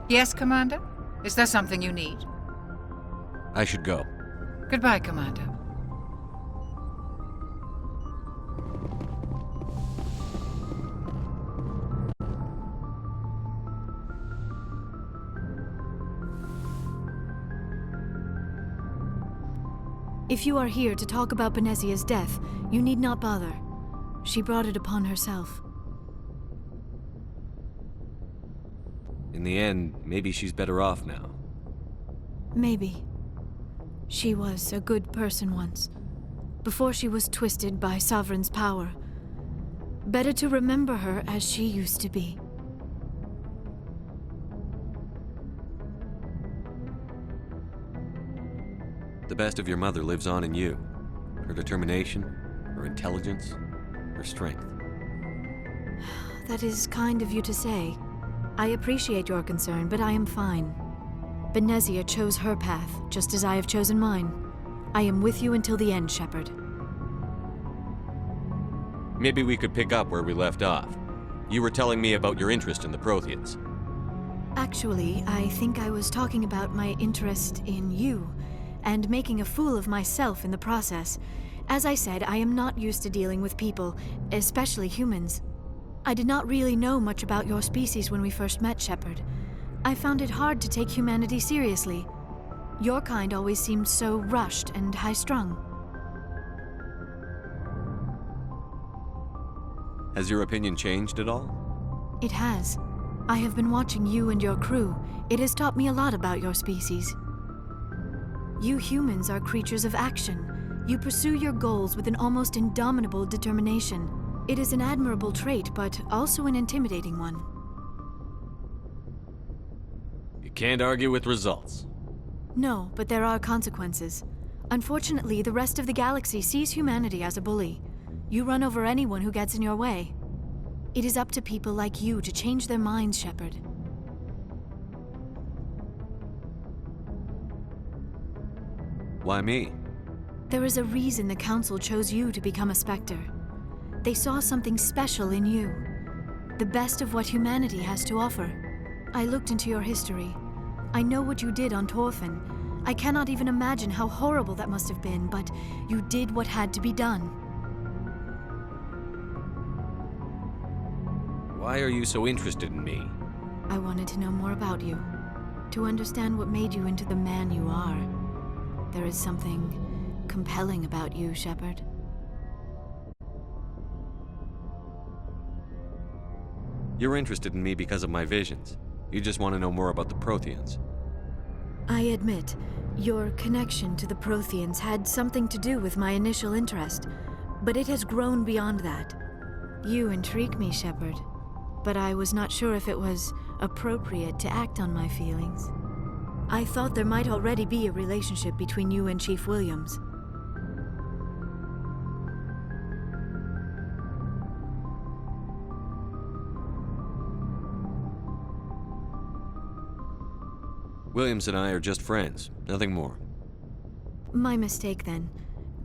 Yes, Commander? Is there something you need? I should go. Goodbye, Commander. If you are here to talk about Benezia's death, you need not bother. She brought it upon herself. In the end, maybe she's better off now. Maybe. She was a good person once, before she was twisted by Sovereign's power. Better to remember her as she used to be. The best of your mother lives on in you. Her determination, her intelligence, her strength. That is kind of you to say. I appreciate your concern, but I am fine. Benezia chose her path, just as I have chosen mine. I am with you until the end, Shepard. Maybe we could pick up where we left off. You were telling me about your interest in the Protheans. Actually, I think I was talking about my interest in you, and making a fool of myself in the process. As I said, I am not used to dealing with people, especially humans. I did not really know much about your species when we first met, Shepard. I found it hard to take humanity seriously. Your kind always seemed so rushed and high-strung. Has your opinion changed at all? It has. I have been watching you and your crew. It has taught me a lot about your species. You humans are creatures of action. You pursue your goals with an almost indomitable determination. It is an admirable trait, but also an intimidating one. You can't argue with results. No, but there are consequences. Unfortunately, the rest of the galaxy sees humanity as a bully. You run over anyone who gets in your way. It is up to people like you to change their minds, Shepard. Why me? There is a reason the Council chose you to become a Spectre. They saw something special in you. The best of what humanity has to offer. I looked into your history. I know what you did on Torfin. I cannot even imagine how horrible that must have been, but you did what had to be done. Why are you so interested in me? I wanted to know more about you. To understand what made you into the man you are. There is something compelling about you, Shepard. You're interested in me because of my visions. You just want to know more about the Protheans. I admit, your connection to the Protheans had something to do with my initial interest, but it has grown beyond that. You intrigue me, Shepard, but I was not sure if it was appropriate to act on my feelings. I thought there might already be a relationship between you and Chief Williams. Williams and I are just friends, nothing more. My mistake, then.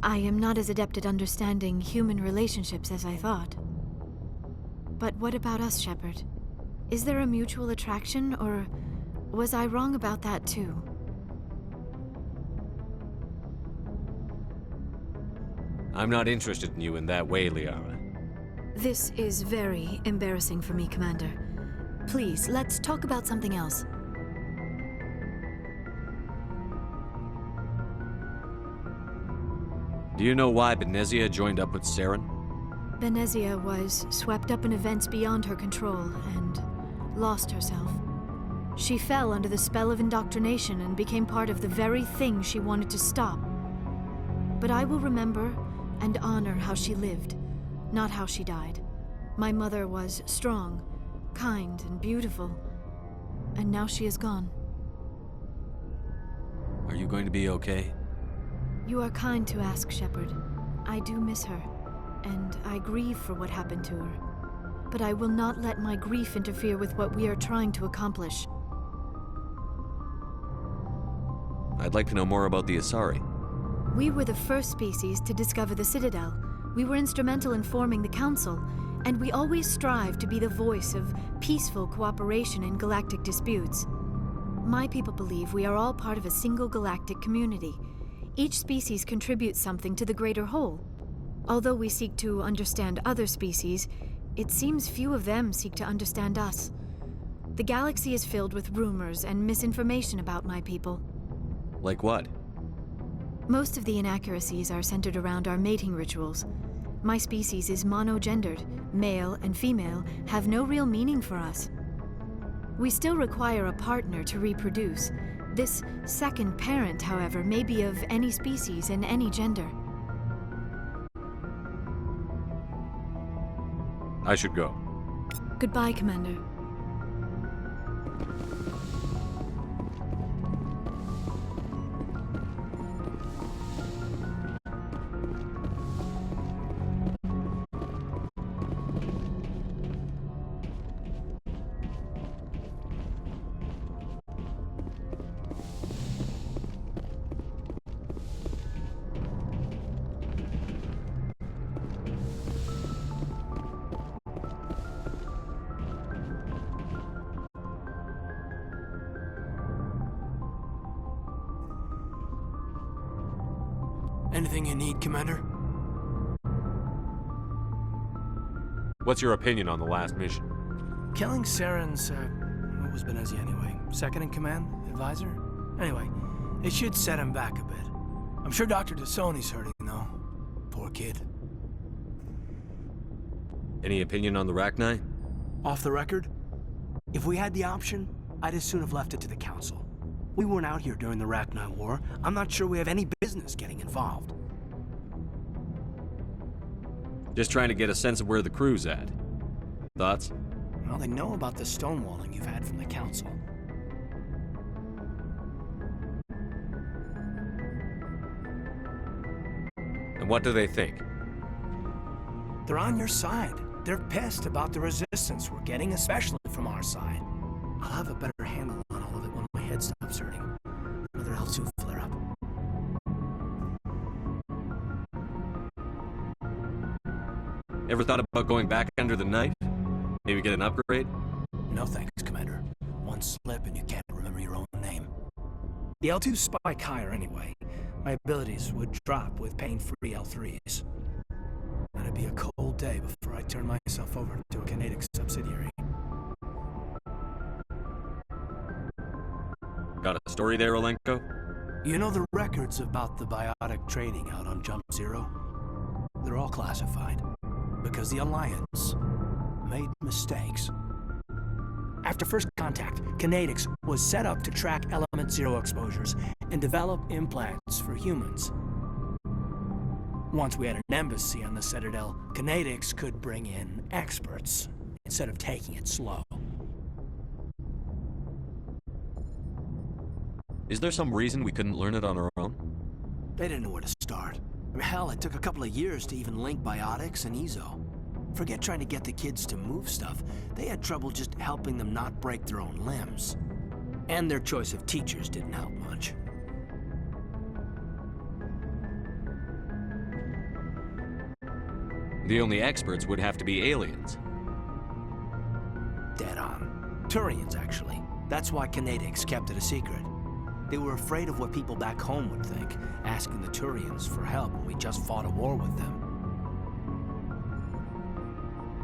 I am not as adept at understanding human relationships as I thought. But what about us, Shepard? Is there a mutual attraction, or was I wrong about that too? I'm not interested in you in that way, Liara. This is very embarrassing for me, Commander. Please, let's talk about something else. Do you know why Benezia joined up with Saren? Benezia was swept up in events beyond her control and lost herself. She fell under the spell of indoctrination and became part of the very thing she wanted to stop. But I will remember and honor how she lived, not how she died. My mother was strong, kind, and beautiful, and now she is gone. Are you going to be okay? You are kind to ask, Shepard. I do miss her, and I grieve for what happened to her. But I will not let my grief interfere with what we are trying to accomplish. I'd like to know more about the Asari. We were the first species to discover the Citadel. We were instrumental in forming the Council, and we always strive to be the voice of peaceful cooperation in galactic disputes. My people believe we are all part of a single galactic community. Each species contributes something to the greater whole. Although we seek to understand other species, it seems few of them seek to understand us. The galaxy is filled with rumors and misinformation about my people. Like what? Most of the inaccuracies are centered around our mating rituals. My species is monogendered. Male and female have no real meaning for us. We still require a partner to reproduce. This second parent, however, may be of any species and any gender. I should go. Goodbye, Commander. Anything you need, Commander? What's your opinion on the last mission? Killing Saren's, what was Benezia anyway? Second in command? Advisor? Anyway, it should set him back a bit. I'm sure Dr. Dasoni's hurting, though. Poor kid. Any opinion on the Rachni? Off the record? If we had the option, I'd as soon have left it to the Council. We weren't out here during the Rachni War. I'm not sure we have any business getting involved. Just trying to get a sense of where the crew's at. Thoughts? Well, they know about the stonewalling you've had from the Council. And what do they think? They're on your side. They're pissed about the resistance we're getting, especially from our side. I'll have a better handle on all of it when my head stops hurting. Another L2 flare-up. Ever thought about going back under the knife? Maybe get an upgrade? No thanks, Commander. One slip and you can't remember your own name. The L2s spike higher anyway. My abilities would drop with pain-free L3s. That'd be a cold day before I turn myself over to a Canadic subsidiary. Got a story there, Olenko? You know the records about the biotic trading out on Jump Zero? They're all classified, because the Alliance made mistakes. After first contact, Canadix was set up to track Element Zero exposures and develop implants for humans. Once we had an embassy on the Citadel, Canadix could bring in experts, instead of taking it slow. Is there some reason we couldn't learn it on our own? They didn't know where to start. I mean, hell, it took a couple of years to even link biotics and Ezo. Forget trying to get the kids to move stuff. They had trouble just helping them not break their own limbs. And their choice of teachers didn't help much. The only experts would have to be aliens. Dead on. Turians, actually. That's why Canadix kept it a secret. They were afraid of what people back home would think, asking the Turians for help when we just fought a war with them.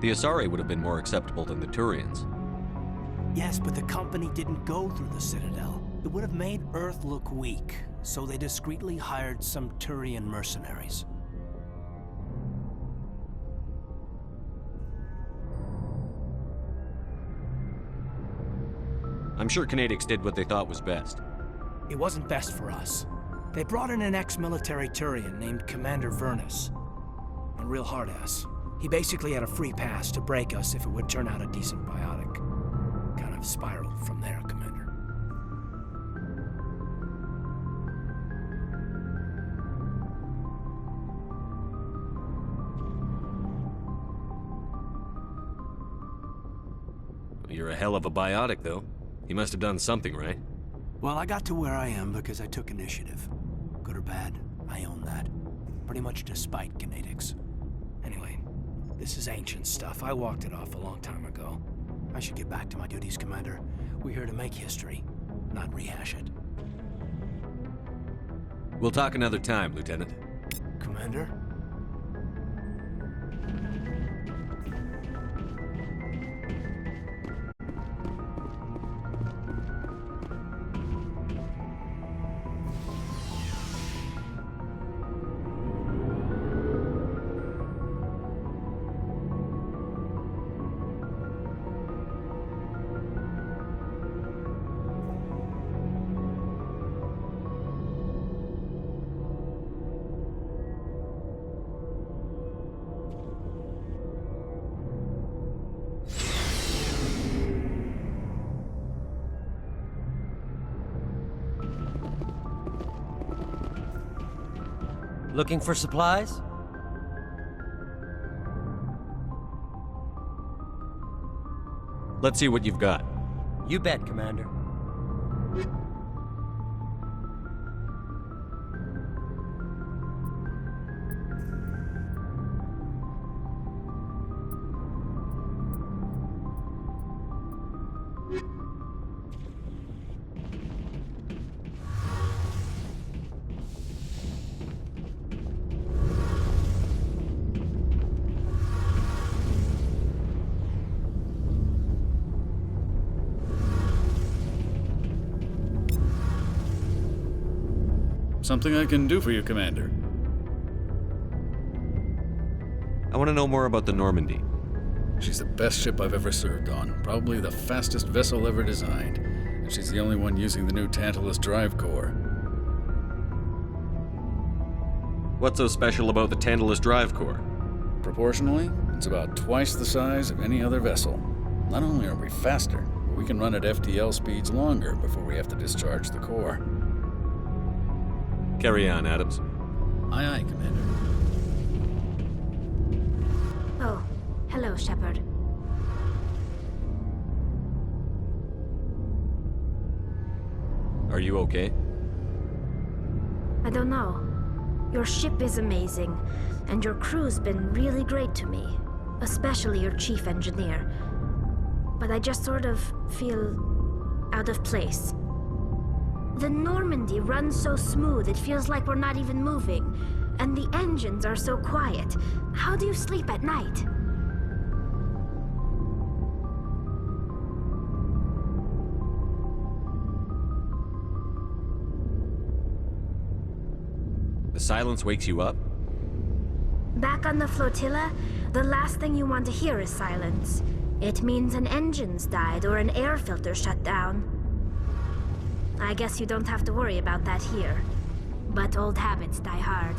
The Asari would have been more acceptable than the Turians. Yes, but the company didn't go through the Citadel. It would have made Earth look weak, so they discreetly hired some Turian mercenaries. I'm sure Canadix did what they thought was best. It wasn't best for us. They brought in an ex-military Turian named Commander Vernus. A real hard-ass. He basically had a free pass to break us if it would turn out a decent biotic. Kind of spiraled from there, Commander. You're a hell of a biotic, though. He must have done something right. Well, I got to where I am because I took initiative. Good or bad, I own that. Pretty much despite Canadix. Anyway, this is ancient stuff. I walked it off a long time ago. I should get back to my duties, Commander. We're here to make history, not rehash it. We'll talk another time, Lieutenant. Commander? Looking for supplies? Let's see what you've got. You bet, Commander. Something I can do for you, Commander. I want to know more about the Normandy. She's the best ship I've ever served on, probably the fastest vessel ever designed, and she's the only one using the new Tantalus drive core. What's so special about the Tantalus drive core? Proportionally, it's about twice the size of any other vessel. Not only are we faster, but we can run at FTL speeds longer before we have to discharge the core. Carry on, Adams. Aye, aye, Commander. Oh, hello, Shepard. Are you okay? I don't know. Your ship is amazing, and your crew's been really great to me, especially your chief engineer. But I just sort of feel out of place. The Normandy runs so smooth it feels like we're not even moving, and the engines are so quiet. How do you sleep at night? The silence wakes you up? Back on the flotilla, the last thing you want to hear is silence. It means an engine's died or an air filter shut down. I guess you don't have to worry about that here. But old habits die hard.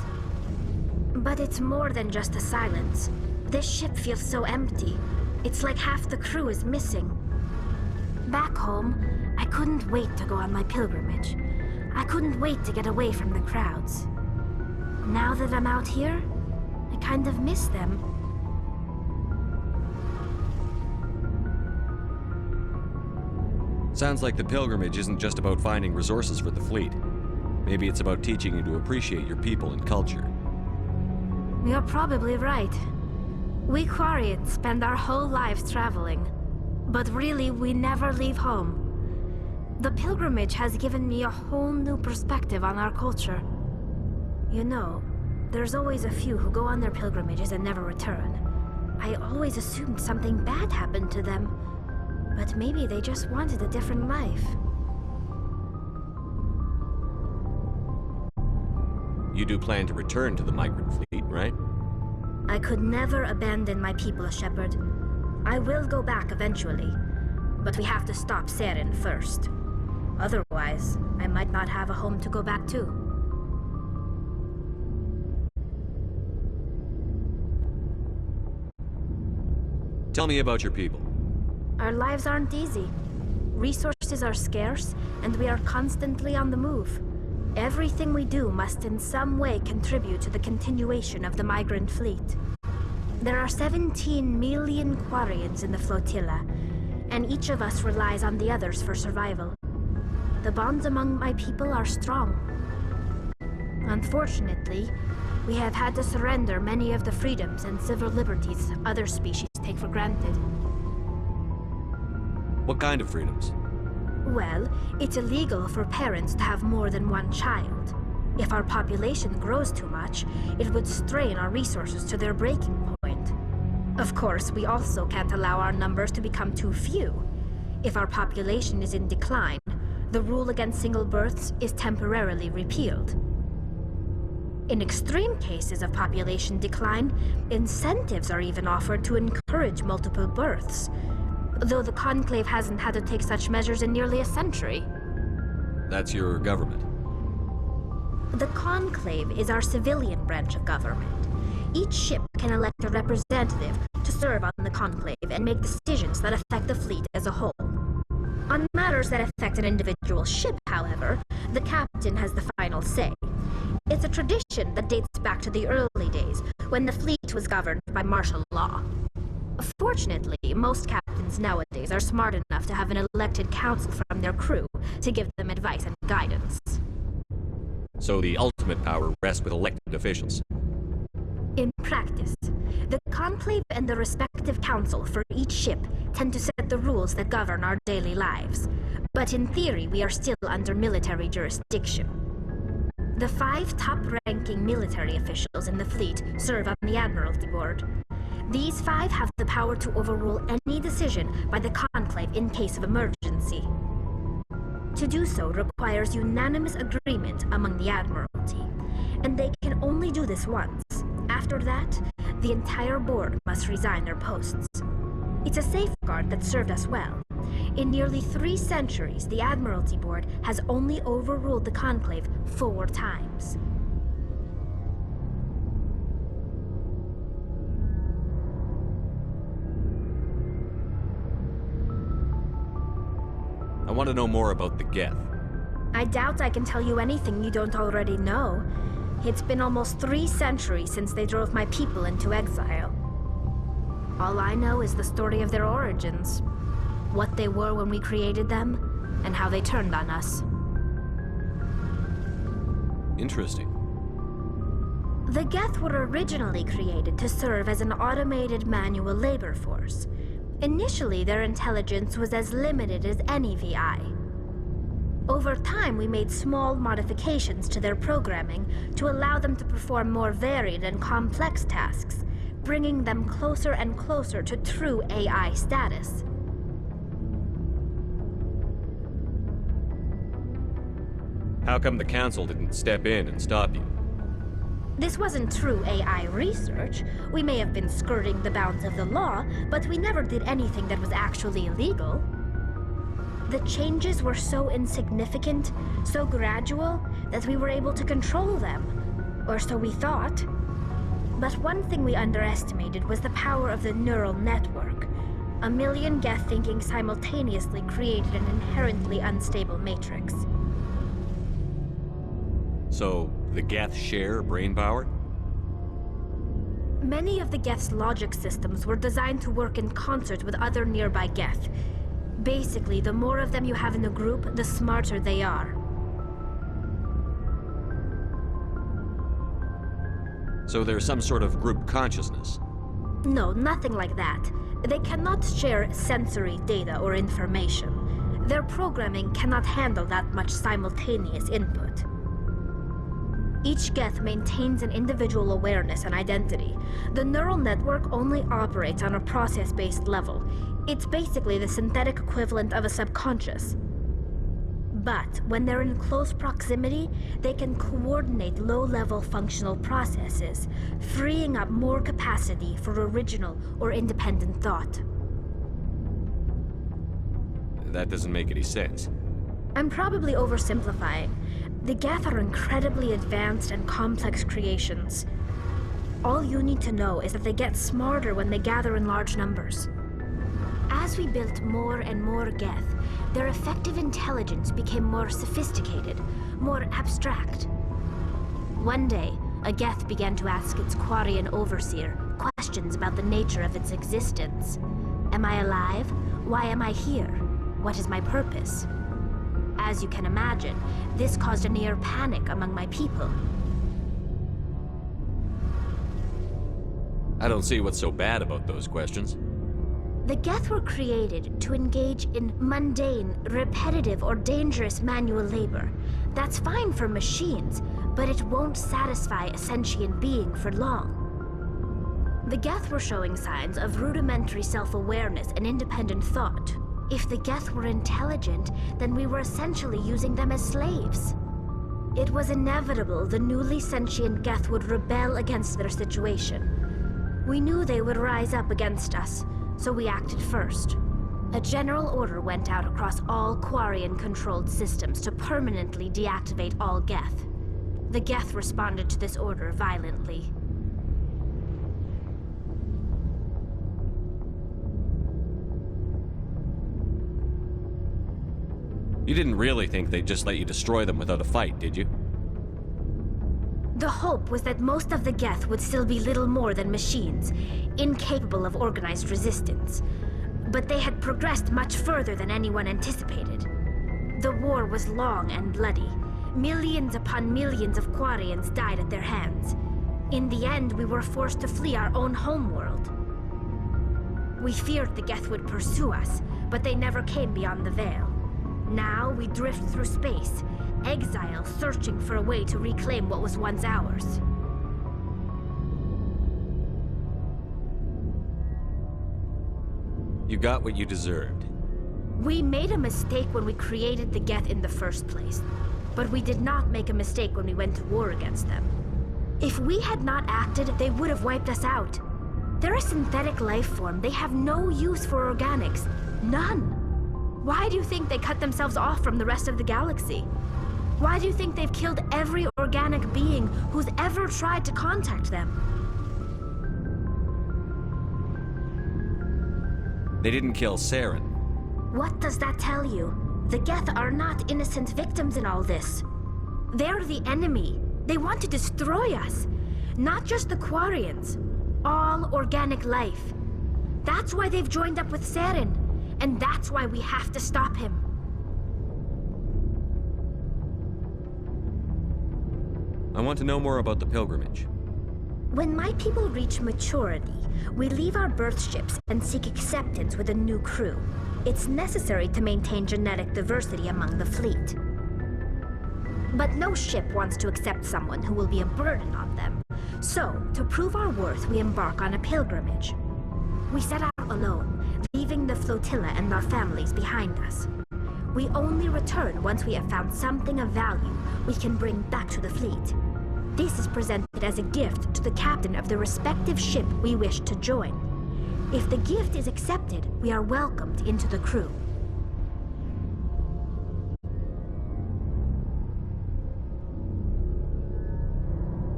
But it's more than just the silence. This ship feels so empty. It's like half the crew is missing. Back home, I couldn't wait to go on my pilgrimage. I couldn't wait to get away from the crowds. Now that I'm out here, I kind of miss them. Sounds like the pilgrimage isn't just about finding resources for the fleet. Maybe it's about teaching you to appreciate your people and culture. You're probably right. We Quarians spend our whole lives traveling. But really, we never leave home. The pilgrimage has given me a whole new perspective on our culture. You know, there's always a few who go on their pilgrimages and never return. I always assumed something bad happened to them. But maybe they just wanted a different life. You do plan to return to the migrant fleet, right? I could never abandon my people, Shepard. I will go back eventually, but we have to stop Saren first. Otherwise, I might not have a home to go back to. Tell me about your people. Our lives aren't easy. Resources are scarce, and we are constantly on the move. Everything we do must in some way contribute to the continuation of the migrant fleet. There are 17 million Quarians in the flotilla, and each of us relies on the others for survival. The bonds among my people are strong. Unfortunately, we have had to surrender many of the freedoms and civil liberties other species take for granted. What kind of freedoms? Well, it's illegal for parents to have more than one child. If our population grows too much, it would strain our resources to their breaking point. Of course, we also can't allow our numbers to become too few. If our population is in decline, the rule against single births is temporarily repealed. In extreme cases of population decline, incentives are even offered to encourage multiple births, though the Conclave hasn't had to take such measures in nearly a century. That's your government. The Conclave is our civilian branch of government. Each ship can elect a representative to serve on the Conclave and make decisions that affect the fleet as a whole. On matters that affect an individual ship, however, the captain has the final say. It's a tradition that dates back to the early days, when the fleet was governed by martial law. Fortunately, most captains nowadays are smart enough to have an elected council from their crew to give them advice and guidance. So the ultimate power rests with elected officials. In practice, the Conclave and the respective council for each ship tend to set the rules that govern our daily lives. But in theory, we are still under military jurisdiction. The 5 top-ranking military officials in the fleet serve on the Admiralty Board. These 5 have the power to overrule any decision by the Conclave in case of emergency. To do so requires unanimous agreement among the Admiralty, and they can only do this once. After that, the entire board must resign their posts. It's a safeguard that served us well. In nearly 3 centuries, the Admiralty Board has only overruled the Conclave 4 times. I want to know more about the Geth. I doubt I can tell you anything you don't already know. It's been almost 3 centuries since they drove my people into exile. All I know is the story of their origins, what they were when we created them, and how they turned on us. Interesting. The Geth were originally created to serve as an automated manual labor force. Initially, their intelligence was as limited as any VI. Over time, we made small modifications to their programming to allow them to perform more varied and complex tasks, bringing them closer and closer to true AI status. How come the Council didn't step in and stop you? This wasn't true AI research. We may have been skirting the bounds of the law, but we never did anything that was actually illegal. The changes were so insignificant, so gradual, that we were able to control them. Or so we thought. But one thing we underestimated was the power of the neural network. A million Geth thinking simultaneously created an inherently unstable matrix. So, the Geth share brain power? Many of the Geth's logic systems were designed to work in concert with other nearby Geth. Basically, the more of them you have in a group, the smarter they are. So there's some sort of group consciousness? No, nothing like that. They cannot share sensory data or information. Their programming cannot handle that much simultaneous input. Each Geth maintains an individual awareness and identity. The neural network only operates on a process-based level. It's basically the synthetic equivalent of a subconscious. But when they're in close proximity, they can coordinate low-level functional processes, freeing up more capacity for original or independent thought. That doesn't make any sense. I'm probably oversimplifying. The Geth are incredibly advanced and complex creations. All you need to know is that they get smarter when they gather in large numbers. As we built more and more Geth, their effective intelligence became more sophisticated, more abstract. One day, a Geth began to ask its Quarian overseer questions about the nature of its existence. Am I alive? Why am I here? What is my purpose? As you can imagine, this caused a near panic among my people. I don't see what's so bad about those questions. The Geth were created to engage in mundane, repetitive, or dangerous manual labor. That's fine for machines, but it won't satisfy a sentient being for long. The Geth were showing signs of rudimentary self-awareness and independent thought. If the Geth were intelligent, then we were essentially using them as slaves. It was inevitable the newly sentient Geth would rebel against their situation. We knew they would rise up against us, so we acted first. A general order went out across all Quarian-controlled systems to permanently deactivate all Geth. The Geth responded to this order violently. You didn't really think they'd just let you destroy them without a fight, did you? The hope was that most of the Geth would still be little more than machines, incapable of organized resistance. But they had progressed much further than anyone anticipated. The war was long and bloody. Millions upon millions of Quarians died at their hands. In the end, we were forced to flee our own homeworld. We feared the Geth would pursue us, but they never came beyond the Veil. Now we drift through space, exile searching for a way to reclaim what was once ours. You got what you deserved. We made a mistake when we created the Geth in the first place, but we did not make a mistake when we went to war against them. If we had not acted, they would have wiped us out. They're a synthetic life form. They have no use for organics. None. Why do you think they cut themselves off from the rest of the galaxy? Why do you think they've killed every organic being who's ever tried to contact them? They didn't kill Saren. What does that tell you? The Geth are not innocent victims in all this. They're the enemy. They want to destroy us. Not just the Quarians. All organic life. That's why they've joined up with Saren. And that's why we have to stop him. I want to know more about the pilgrimage. When my people reach maturity, we leave our birth ships and seek acceptance with a new crew. It's necessary to maintain genetic diversity among the fleet. But no ship wants to accept someone who will be a burden on them. So, to prove our worth, we embark on a pilgrimage. We set out alone, leaving the flotilla and our families behind us. We only return once we have found something of value we can bring back to the fleet. This is presented as a gift to the captain of the respective ship we wish to join. If the gift is accepted, we are welcomed into the crew.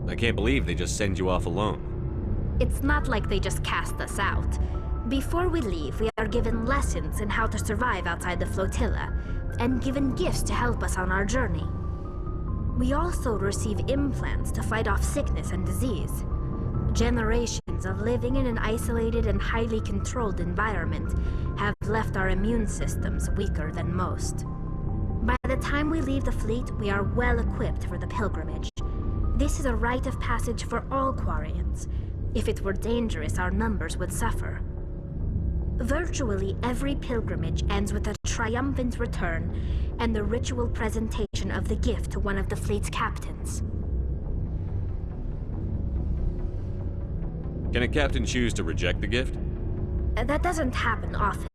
I can't believe they just send you off alone. It's not like they just cast us out. Before we leave, we are given lessons in how to survive outside the flotilla, and given gifts to help us on our journey. We also receive implants to fight off sickness and disease. Generations of living in an isolated and highly controlled environment have left our immune systems weaker than most. By the time we leave the fleet, we are well equipped for the pilgrimage. This is a rite of passage for all Quarians. If it were dangerous, our numbers would suffer. Virtually every pilgrimage ends with a triumphant return and the ritual presentation of the gift to one of the fleet's captains. Can a captain choose to reject the gift? That doesn't happen often.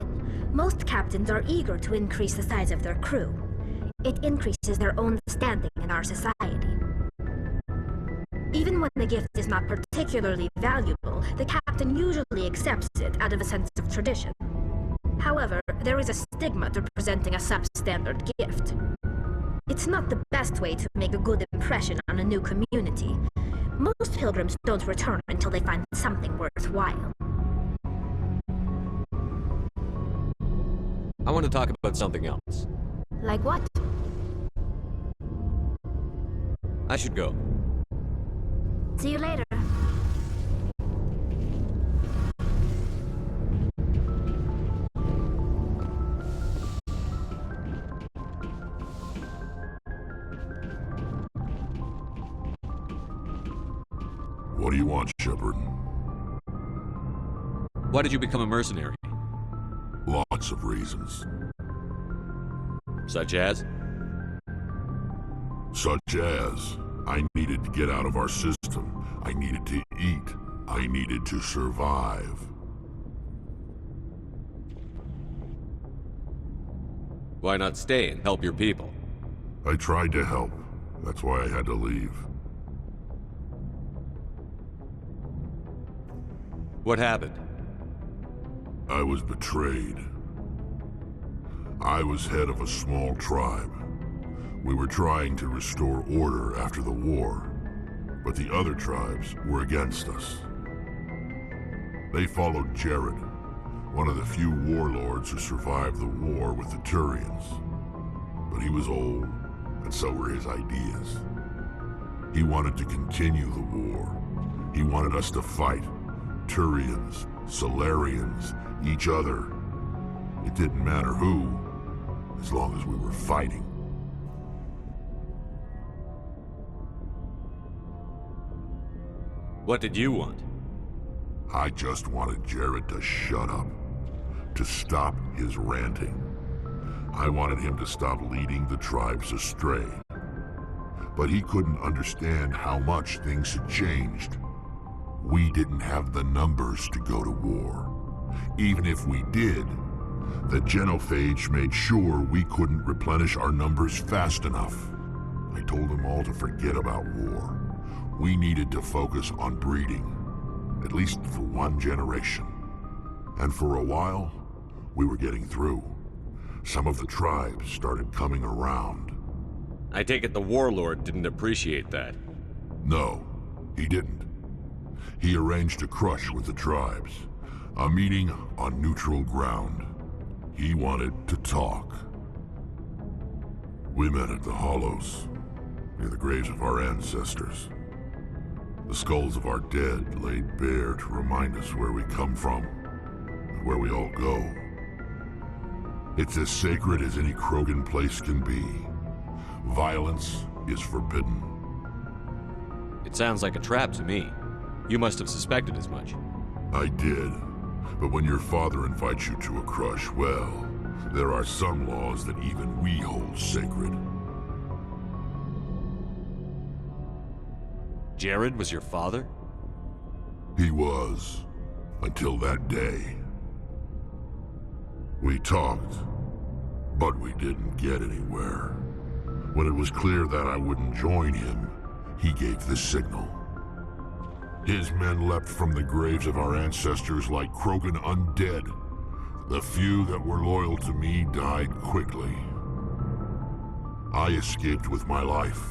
Most captains are eager to increase the size of their crew. It increases their own standing in our society. Even when the gift is not particularly valuable, the captain usually accepts it out of a sense of tradition. However, there is a stigma to presenting a substandard gift. It's not the best way to make a good impression on a new community. Most pilgrims don't return until they find something worthwhile. I want to talk about something else. Like what? I should go. See you later. What do you want, Shepard? Why did you become a mercenary? lots of reasons. Such as? Such as, I needed to get out of our system. I needed to eat. I needed to survive. Why not stay and help your people? I tried to help. That's why I had to leave. What happened? I was betrayed. I was head of a small tribe. We were trying to restore order after the war, but the other tribes were against us. They followed Jared, one of the few warlords who survived the war with the Turians. But he was old, and so were his ideas. He wanted to continue the war. He wanted us to fight. Turians, Solarians, each other. It didn't matter who, as long as we were fighting. What did you want? I just wanted Jared to shut up, to stop his ranting. I wanted him to stop leading the tribes astray. But he couldn't understand how much things had changed. We didn't have the numbers to go to war. Even if we did, the genophage made sure we couldn't replenish our numbers fast enough. I told them all to forget about war. We needed to focus on breeding, at least for one generation. And for a while, we were getting through. Some of the tribes started coming around. I take it the warlord didn't appreciate that. No, he didn't. He arranged a crush with the tribes, a meeting on neutral ground. He wanted to talk. We met at the Hollows, near the graves of our ancestors. The skulls of our dead laid bare to remind us where we come from, and where we all go. It's as sacred as any Krogan place can be. Violence is forbidden. It sounds like a trap to me. You must have suspected as much. I did. But when your father invites you to a crush, well, there are some laws that even we hold sacred. Jared was your father? He was, until that day. We talked, but we didn't get anywhere. When it was clear that I wouldn't join him, he gave the signal. His men leapt from the graves of our ancestors like Krogan undead. The few that were loyal to me died quickly. I escaped with my life,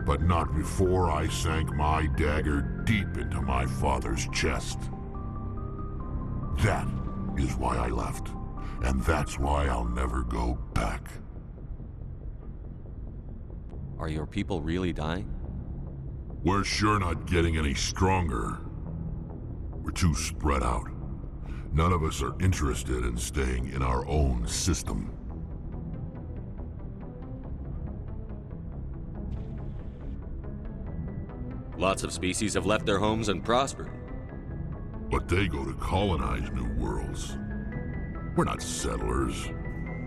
but not before I sank my dagger deep into my father's chest. That is why I left, and that's why I'll never go back. Are your people really dying? We're sure not getting any stronger. We're too spread out. None of us are interested in staying in our own system. Lots of species have left their homes and prospered. But they go to colonize new worlds. We're not settlers.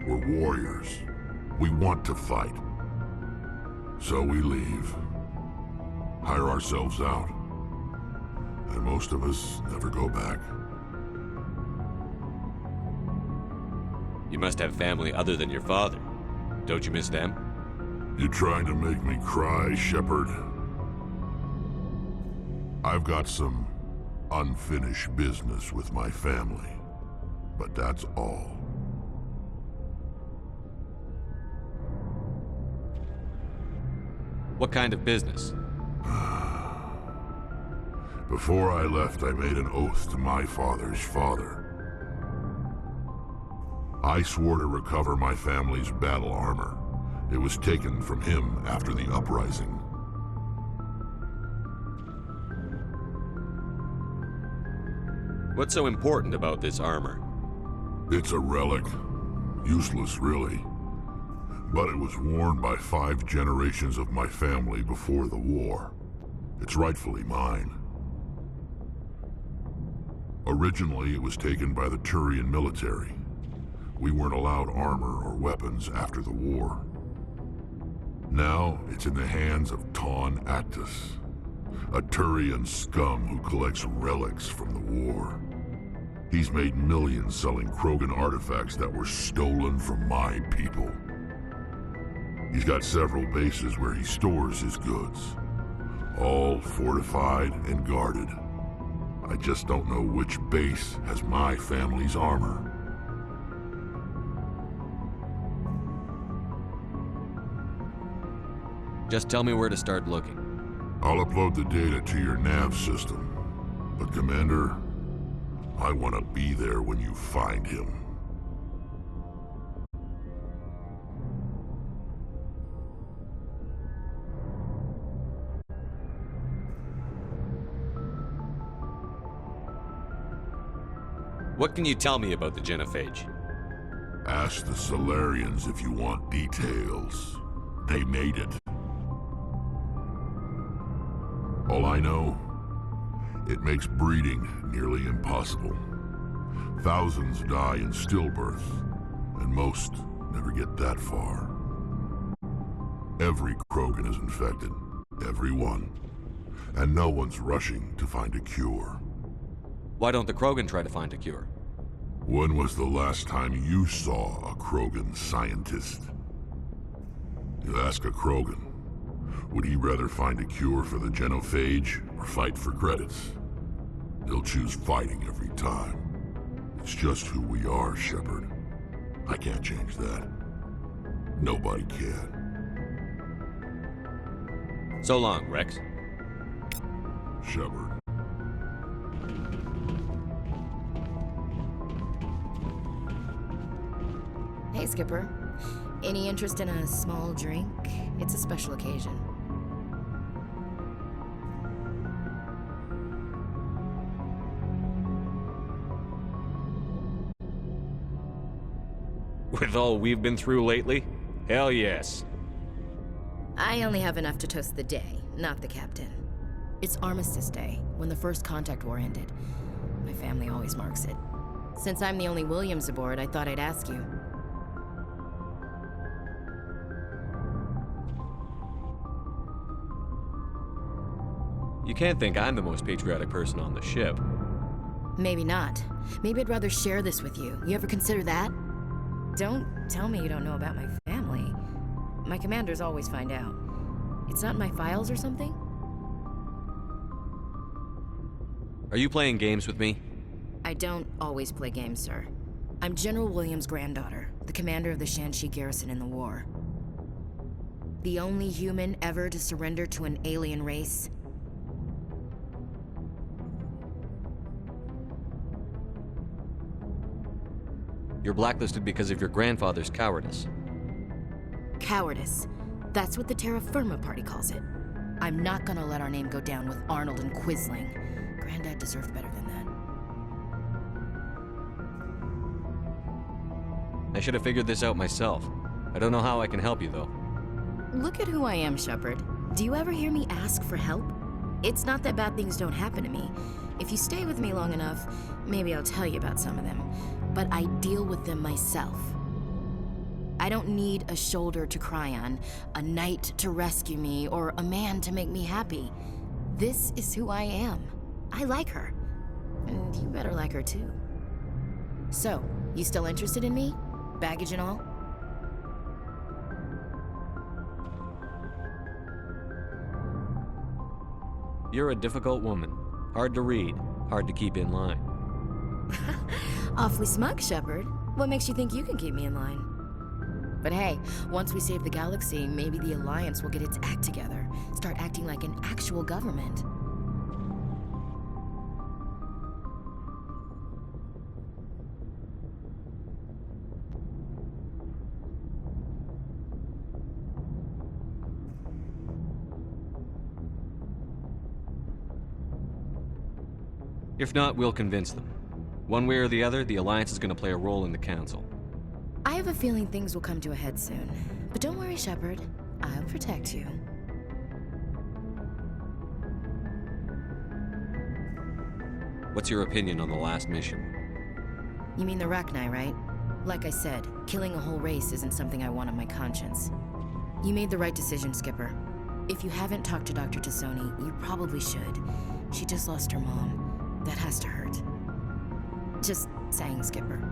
We're warriors. We want to fight. So we leave. Hire ourselves out. And most of us never go back. You must have family other than your father. Don't you miss them? You trying to make me cry, Shepard? I've got some unfinished business with my family, but that's all. What kind of business? Before I left, I made an oath to my father's father. I swore to recover my family's battle armor. It was taken from him after the uprising. What's so important about this armor? It's a relic. Useless, really. But it was worn by 5 generations of my family before the war. It's rightfully mine. Originally, it was taken by the Turian military. We weren't allowed armor or weapons after the war. Now, it's in the hands of Ton Actus, a Turian scum who collects relics from the war. He's made millions selling Krogan artifacts that were stolen from my people. He's got several bases where he stores his goods, all fortified and guarded. I just don't know which base has my family's armor. Just tell me where to start looking. I'll upload the data to your nav system. But Commander, I want to be there when you find him. What can you tell me about the Genophage? Ask the Solarians if you want details. They made it. All I know, it makes breeding nearly impossible. Thousands die in stillbirth, and most never get that far. Every Krogan is infected, every one, and no one's rushing to find a cure. Why don't the Krogan try to find a cure? When was the last time you saw a Krogan scientist? You ask a Krogan, would he rather find a cure for the Genophage or fight for credits? He'll choose fighting every time. It's just who we are, Shepard. I can't change that. Nobody can. So long, Rex. Shepard. Hey, Skipper. Any interest in a small drink? It's a special occasion. With all we've been through lately? Hell yes. I only have enough to toast the day, not the captain. It's Armistice Day, when the First Contact War ended. My family always marks it. Since I'm the only Williams aboard, I thought I'd ask you. You can't think I'm the most patriotic person on the ship. Maybe not. Maybe I'd rather share this with you. You ever consider that? Don't tell me you don't know about my family. My commanders always find out. It's not in my files or something? Are you playing games with me? I don't always play games, sir. I'm General Williams' granddaughter, the commander of the Shanxi garrison in the war. The only human ever to surrender to an alien race. You're blacklisted because of your grandfather's cowardice. Cowardice. That's what the Terra Firma Party calls it. I'm not gonna let our name go down with Arnold and Quisling. Granddad deserved better than that. I should have figured this out myself. I don't know how I can help you, though. Look at who I am, Shepard. Do you ever hear me ask for help? It's not that bad things don't happen to me. If you stay with me long enough, maybe I'll tell you about some of them. But I deal with them myself. I don't need a shoulder to cry on, a knight to rescue me, or a man to make me happy. This is who I am. I like her. And you better like her too. So, you still interested in me? Baggage and all? You're a difficult woman. Hard to read, hard to keep in line. Awfully smug, Shepard. What makes you think you can keep me in line? But hey, once we save the galaxy, maybe the Alliance will get its act together. Start acting like an actual government. If not, we'll convince them. One way or the other, the Alliance is going to play a role in the Council. I have a feeling things will come to a head soon. But don't worry, Shepard. I'll protect you. What's your opinion on the last mission? You mean the Rachni, right? Like I said, killing a whole race isn't something I want on my conscience. You made the right decision, Skipper. If you haven't talked to Dr. Tassoni, you probably should. She just lost her mom. That has to hurt. Just saying, Skipper.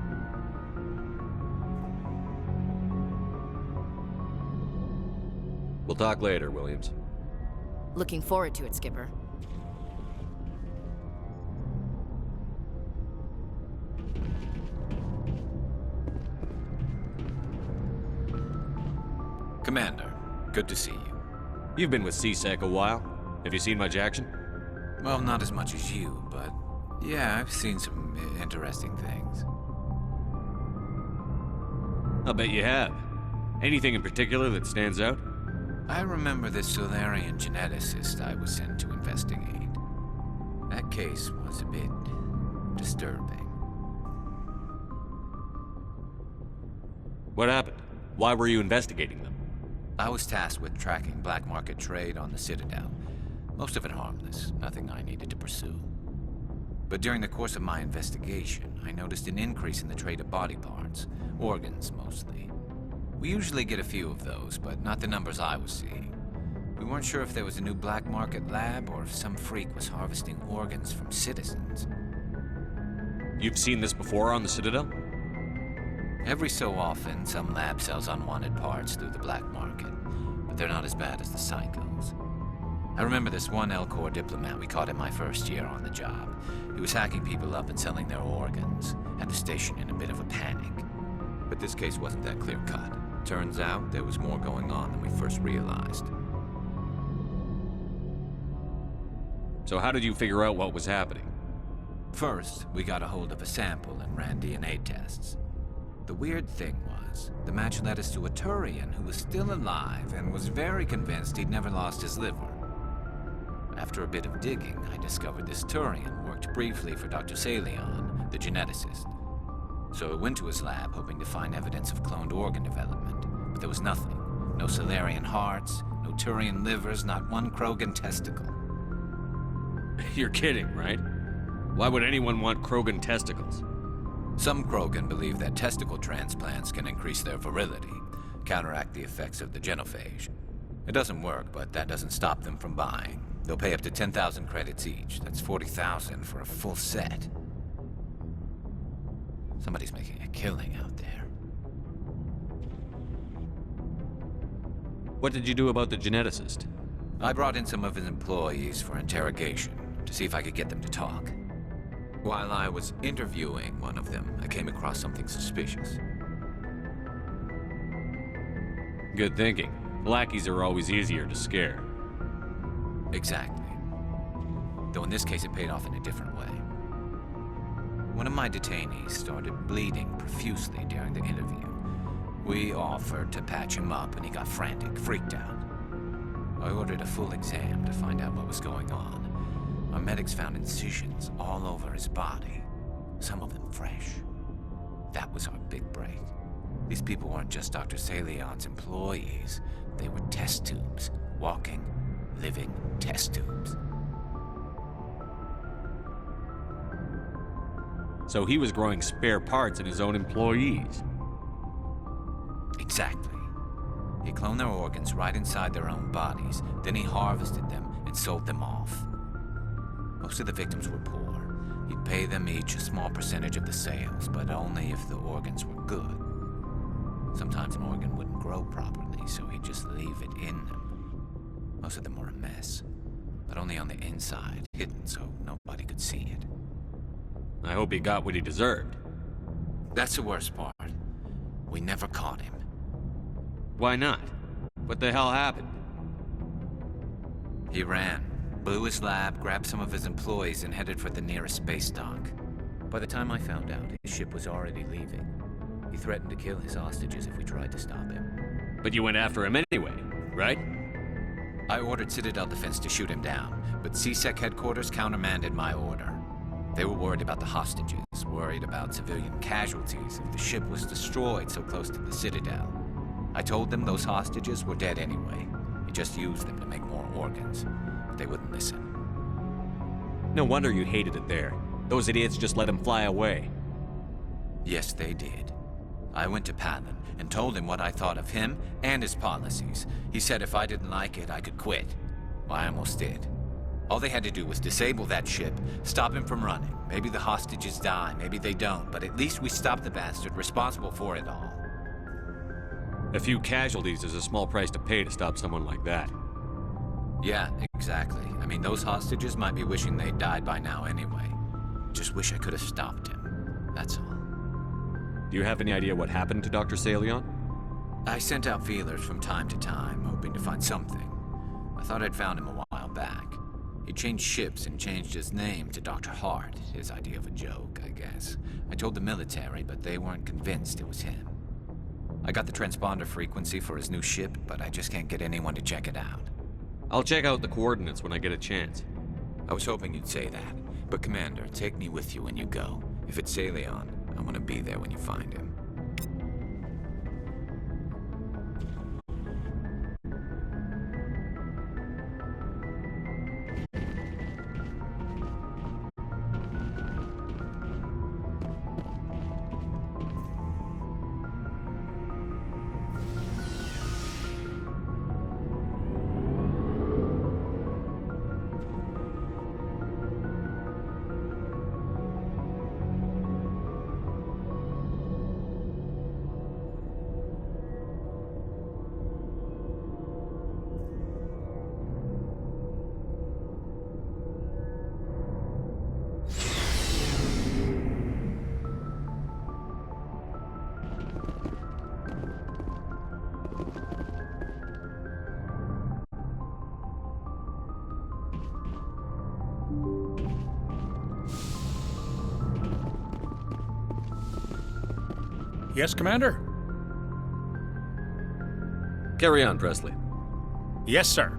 We'll talk later, Williams. Looking forward to it, Skipper. Commander, good to see you. You've been with CSEC a while. Have you seen much action? Well, not as much as you, but yeah, I've seen some interesting things. I'll bet you have. Anything in particular that stands out? I remember this Solarian geneticist I was sent to investigate. That case was a bit disturbing. What happened? Why were you investigating them? I was tasked with tracking black market trade on the Citadel. Most of it harmless, nothing I needed to pursue. But during the course of my investigation, I noticed an increase in the trade of body parts, organs mostly. We usually get a few of those, but not the numbers I was seeing. We weren't sure if there was a new black market lab or if some freak was harvesting organs from citizens. You've seen this before on the Citadel? Every so often, some lab sells unwanted parts through the black market, but they're not as bad as the psychos. I remember this one Elcor diplomat we caught in my first year on the job. He was hacking people up and selling their organs, had the station in a bit of a panic. But this case wasn't that clear-cut. Turns out there was more going on than we first realized. So how did you figure out what was happening? First, we got a hold of a sample and ran DNA tests. The weird thing was, the match led us to a Turian who was still alive and was very convinced he'd never lost his liver. After a bit of digging, I discovered this Turian worked briefly for Dr. Salion, the geneticist. So I went to his lab hoping to find evidence of cloned organ development, but there was nothing. No Solarian hearts, no Turian livers, not one Krogan testicle. You're kidding, right? Why would anyone want Krogan testicles? Some Krogan believe that testicle transplants can increase their virility, counteract the effects of the genophage. It doesn't work, but that doesn't stop them from buying. They'll pay up to 10,000 credits each. That's 40,000 for a full set. Somebody's making a killing out there. What did you do about the geneticist? I brought in some of his employees for interrogation, to see if I could get them to talk. While I was interviewing one of them, I came across something suspicious. Good thinking. Lackeys are always easier to scare. Exactly. Though in this case it paid off in a different way. One of my detainees started bleeding profusely during the interview. We offered to patch him up and he got frantic, freaked out. I ordered a full exam to find out what was going on. Our medics found incisions all over his body, some of them fresh. That was our big break. These people weren't just Dr. Salion's employees. They were test tubes, walking, living test tubes. So he was growing spare parts in his own employees. Exactly. He cloned their organs right inside their own bodies, then he harvested them and sold them off. Most of the victims were poor. He'd pay them each a small percentage of the sales, but only if the organs were good. Sometimes an organ wouldn't grow properly, so he'd just leave it in them. Most of them were a mess, but only on the inside, hidden so nobody could see it. I hope he got what he deserved. That's the worst part. We never caught him. Why not? What the hell happened? He ran, blew his lab, grabbed some of his employees, and headed for the nearest space dock. By the time I found out, his ship was already leaving. He threatened to kill his hostages if we tried to stop him. But you went after him anyway, right? I ordered Citadel Defense to shoot him down, but CSEC headquarters countermanded my order. They were worried about the hostages, worried about civilian casualties if the ship was destroyed so close to the Citadel. I told them those hostages were dead anyway. He just used them to make more organs. But they wouldn't listen. No wonder you hated it there. Those idiots just let him fly away. Yes, they did. I went to Palin and told him what I thought of him and his policies. He said if I didn't like it, I could quit. Well, I almost did. All they had to do was disable that ship, stop him from running. Maybe the hostages die, maybe they don't, but at least we stopped the bastard responsible for it all. A few casualties is a small price to pay to stop someone like that. Yeah, exactly. I mean, those hostages might be wishing they'd died by now anyway. Just wish I could have stopped him. That's all. Do you have any idea what happened to Dr. Salion? I sent out feelers from time to time, hoping to find something. I thought I'd found him a while back. He changed ships and changed his name to Dr. Hart, his idea of a joke, I guess. I told the military, but they weren't convinced it was him. I got the transponder frequency for his new ship, but I just can't get anyone to check it out. I'll check out the coordinates when I get a chance. I was hoping you'd say that. But Commander, take me with you when you go. If it's Salion, I want to be there when you find him. Yes, Commander? Carry on, Presley. Yes, sir.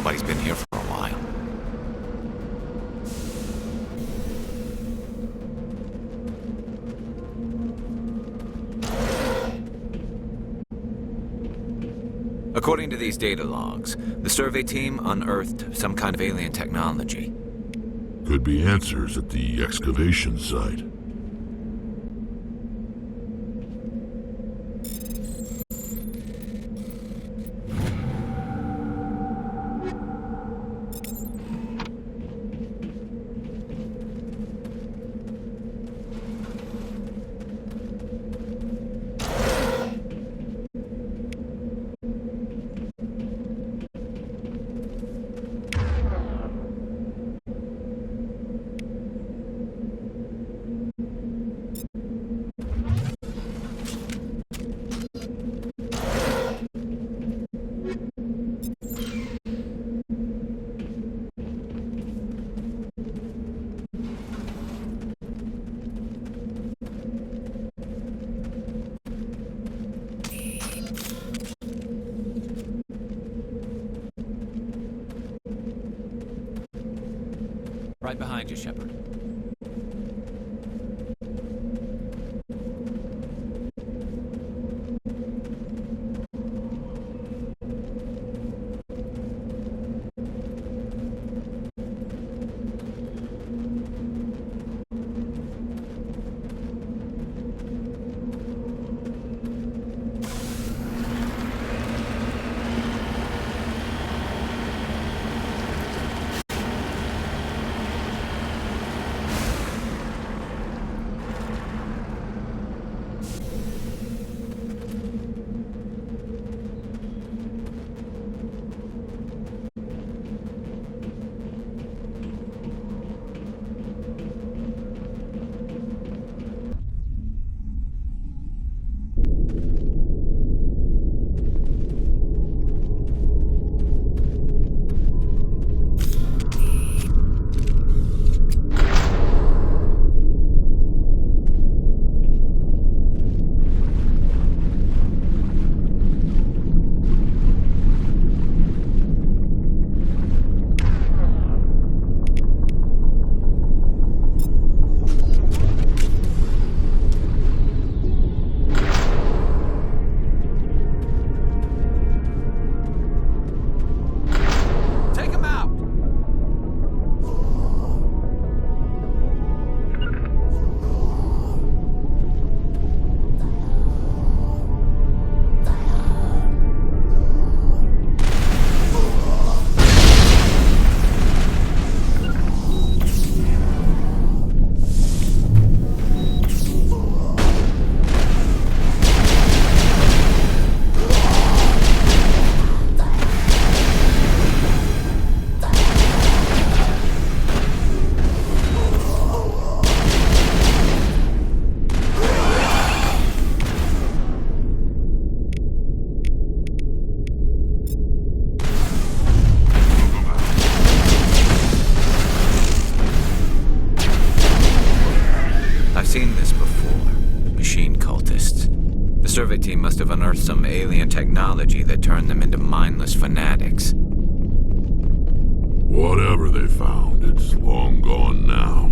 Nobody's been here for a while. According to these data logs, the survey team unearthed some kind of alien technology. Could be answers at the excavation site. Right behind you, Shepard. Seen this before. Machine cultists. The survey team must have unearthed some alien technology that turned them into mindless fanatics. Whatever they found, it's long gone now.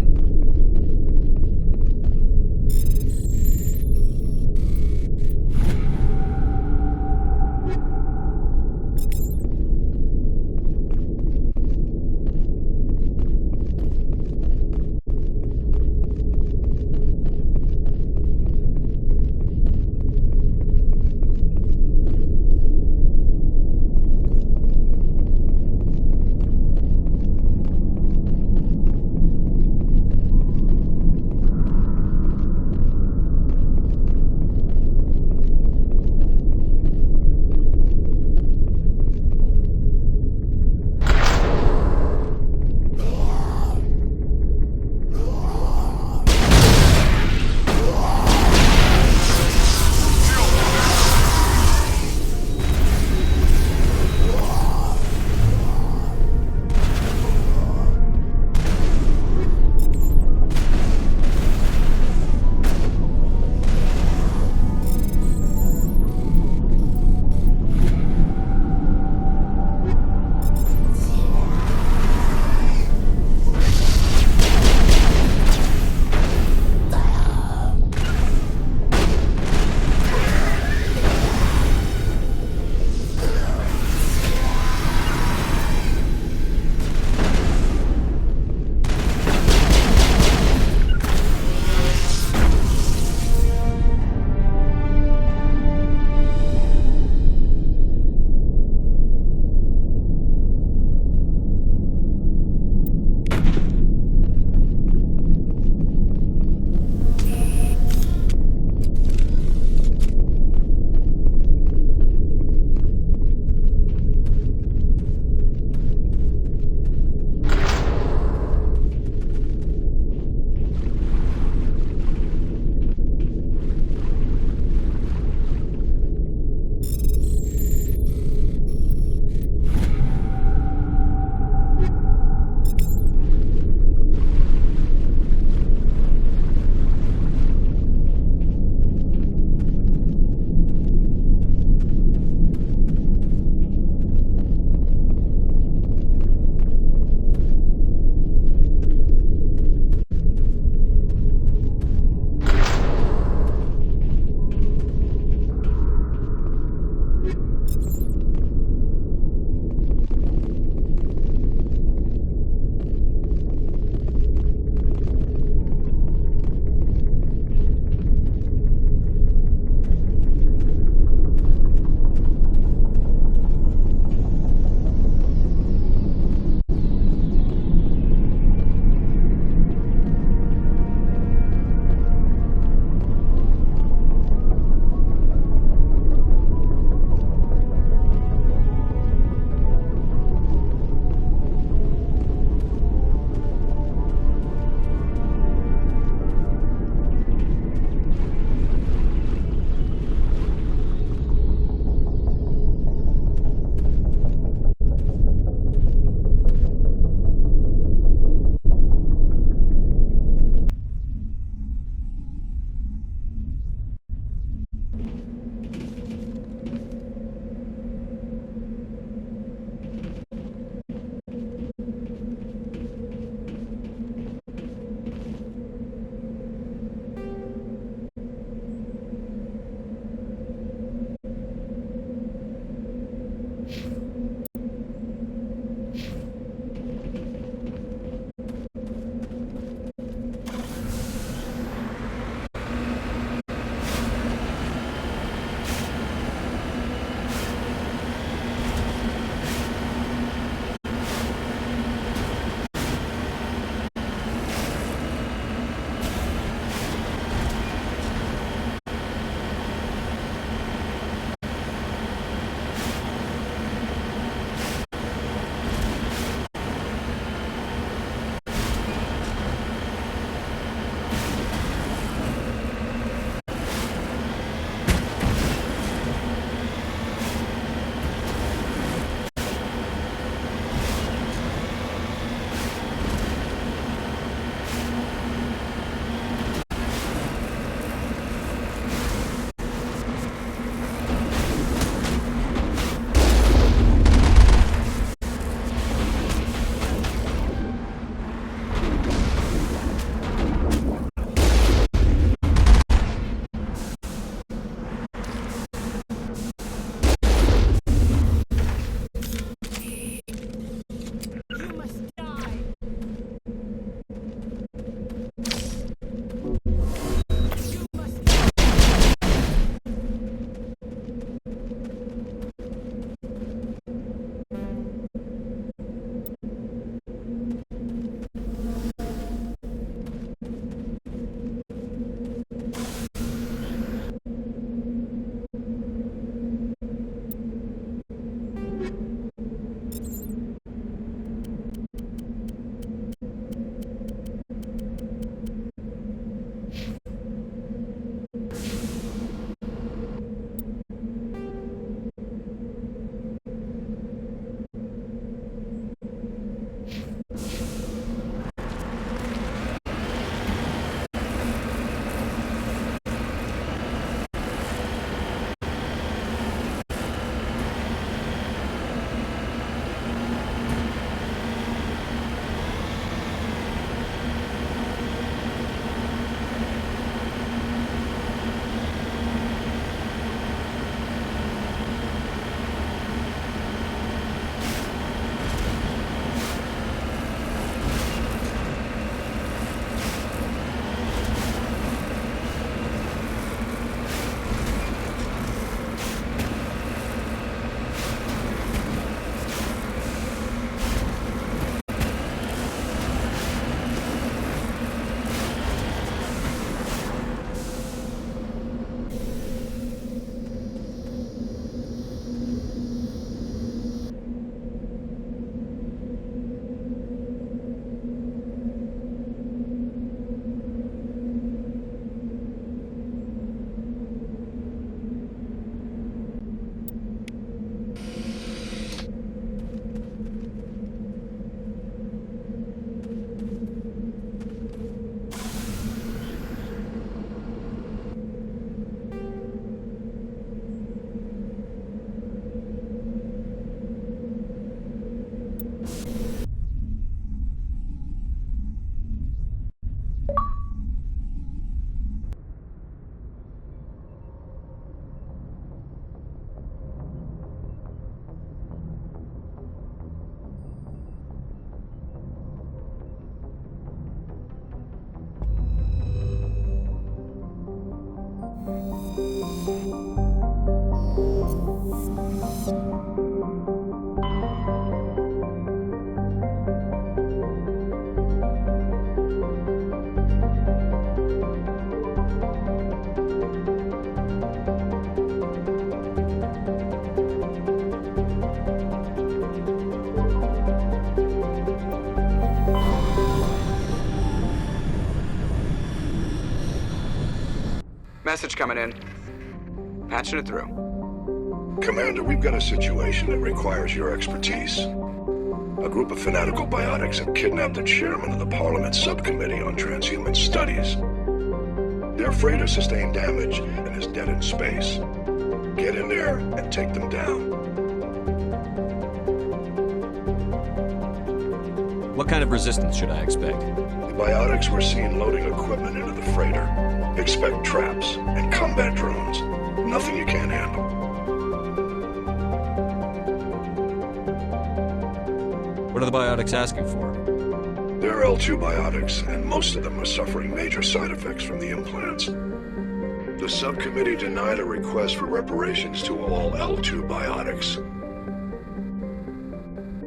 Message coming in. Patching it through. Commander, we've got a situation that requires your expertise. A group of fanatical biotics have kidnapped the chairman of the Parliament Subcommittee on Transhuman Studies. Their freighter sustained damage and is dead in space. Get in there and take them down. What kind of resistance should I expect? The biotics were seen loading equipment into the freighter. Expect traps and combat drones. Nothing you can't handle. What are the biotics asking for? They're L2 biotics, and most of them are suffering major side effects from the implants. The subcommittee denied a request for reparations to all L2 biotics.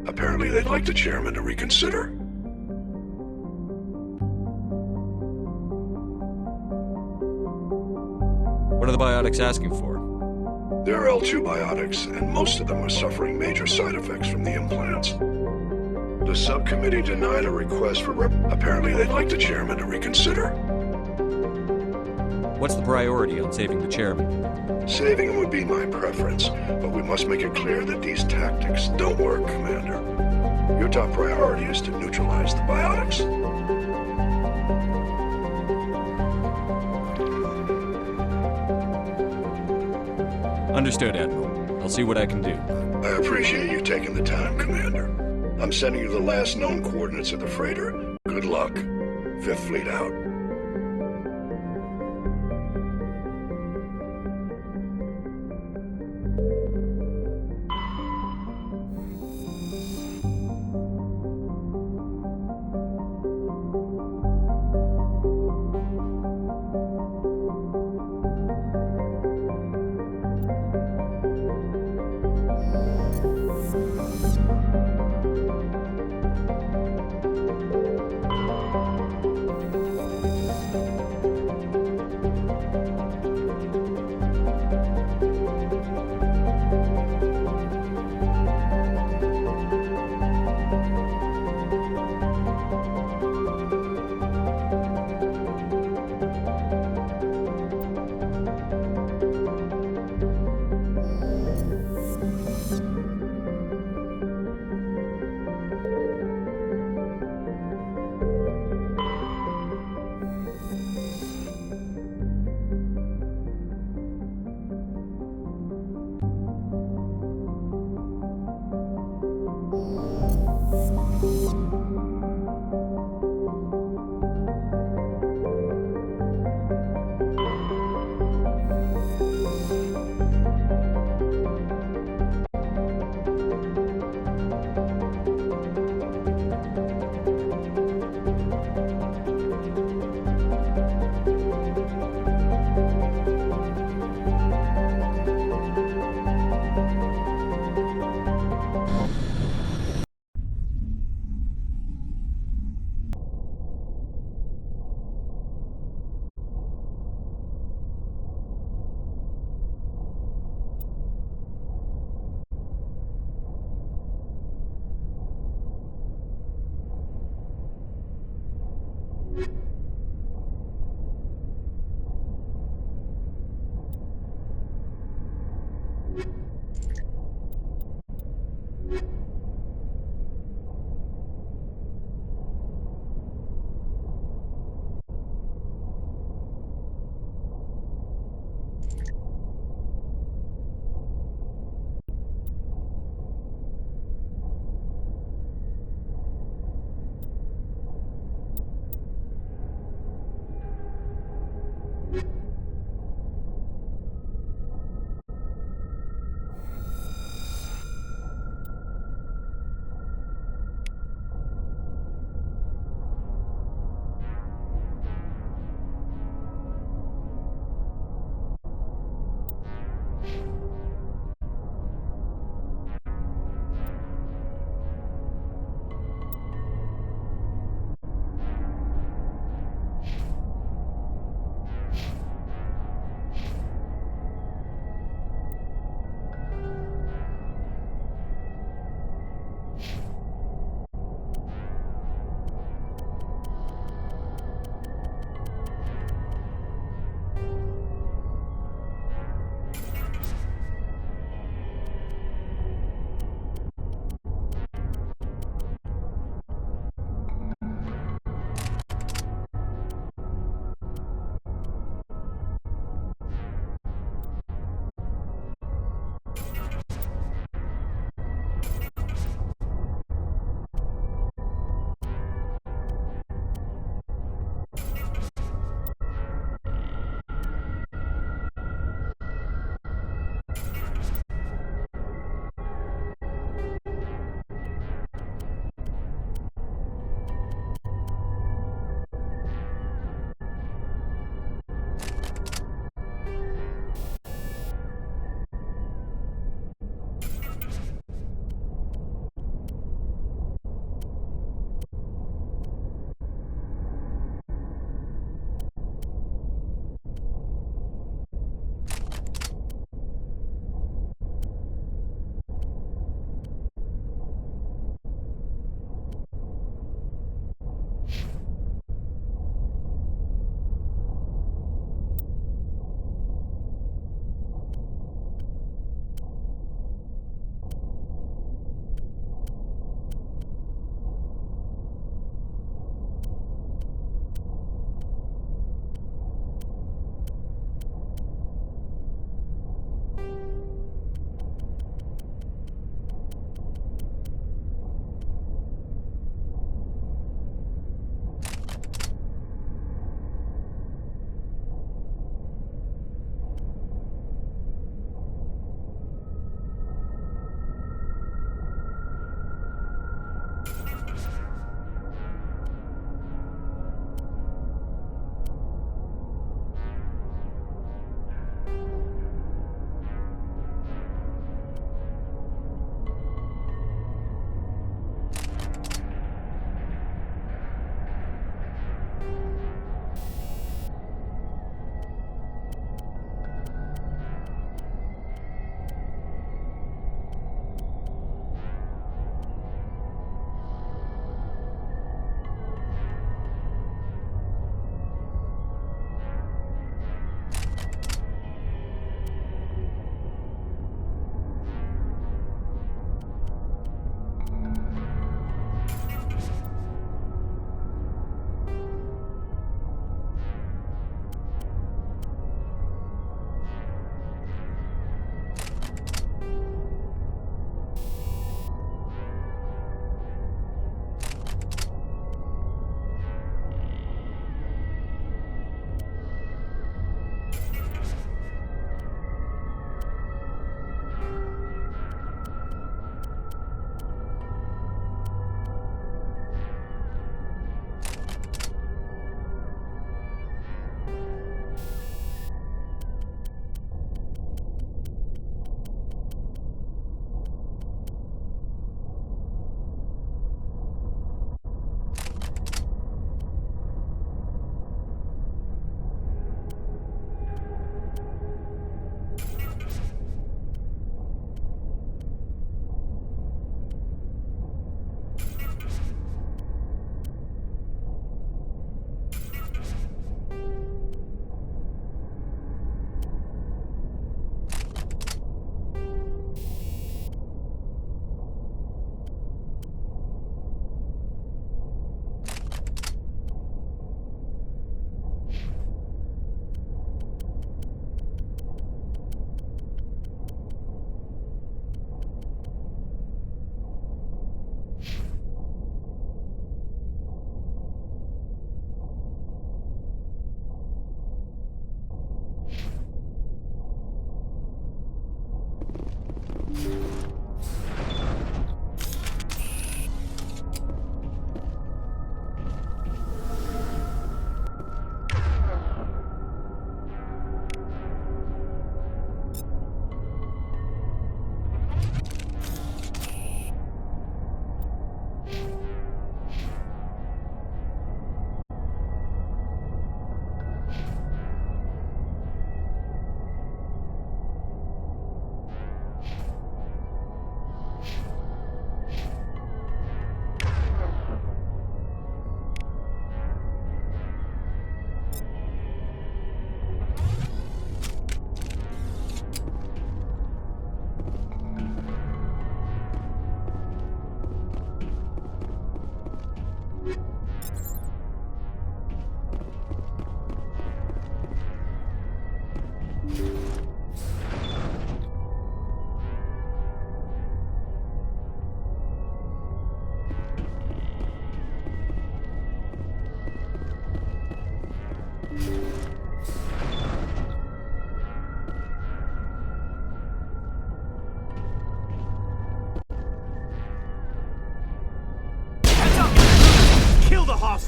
Apparently they'd like the chairman to reconsider. What are the biotics asking for? They're L2 biotics, and most of them are suffering major side effects from the implants. The subcommittee denied a request for apparently they'd like the chairman to reconsider. What's the priority on saving the chairman? Saving him would be my preference, but we must make it clear that these tactics don't work, Commander. Your top priority is to neutralize the biotics. Understood, Admiral. I'll see what I can do. I appreciate you taking the time, Commander. I'm sending you the last known coordinates of the freighter. Good luck. Fifth Fleet out.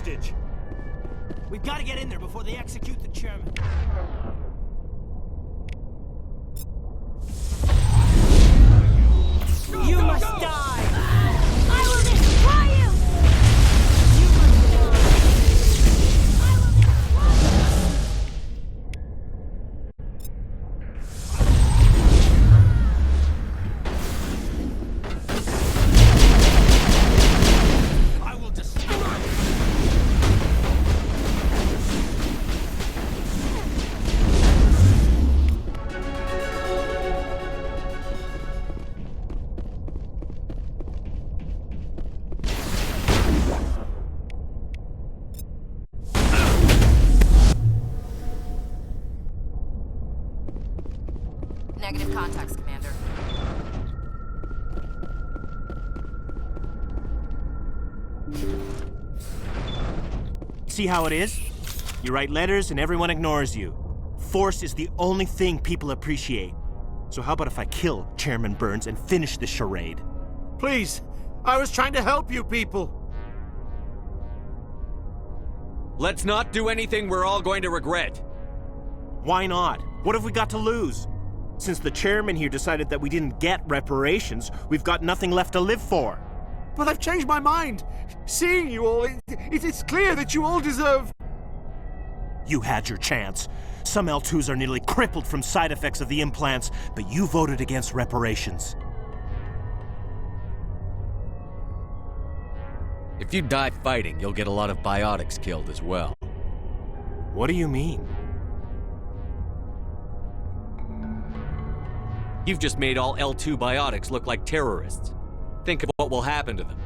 hostage! We've got to get in there before they execute the chairman. You must die! I will destroy you! You must die! I will destroy I will destroy you! Negative contacts, Commander. See how it is? You write letters and everyone ignores you. Force is the only thing people appreciate. So how about if I kill Chairman Burns and finish this charade? Please, I was trying to help you people. Let's not do anything we're all going to regret. Why not? What have we got to lose? Since the chairman here decided that we didn't get reparations, we've got nothing left to live for. But I've changed my mind. Seeing you all, it's clear that you all deserve... You had your chance. Some L2s are nearly crippled from side effects of the implants, but you voted against reparations. If you die fighting, you'll get a lot of biotics killed as well. What do you mean? You've just made all L2 biotics look like terrorists. Think of what will happen to them.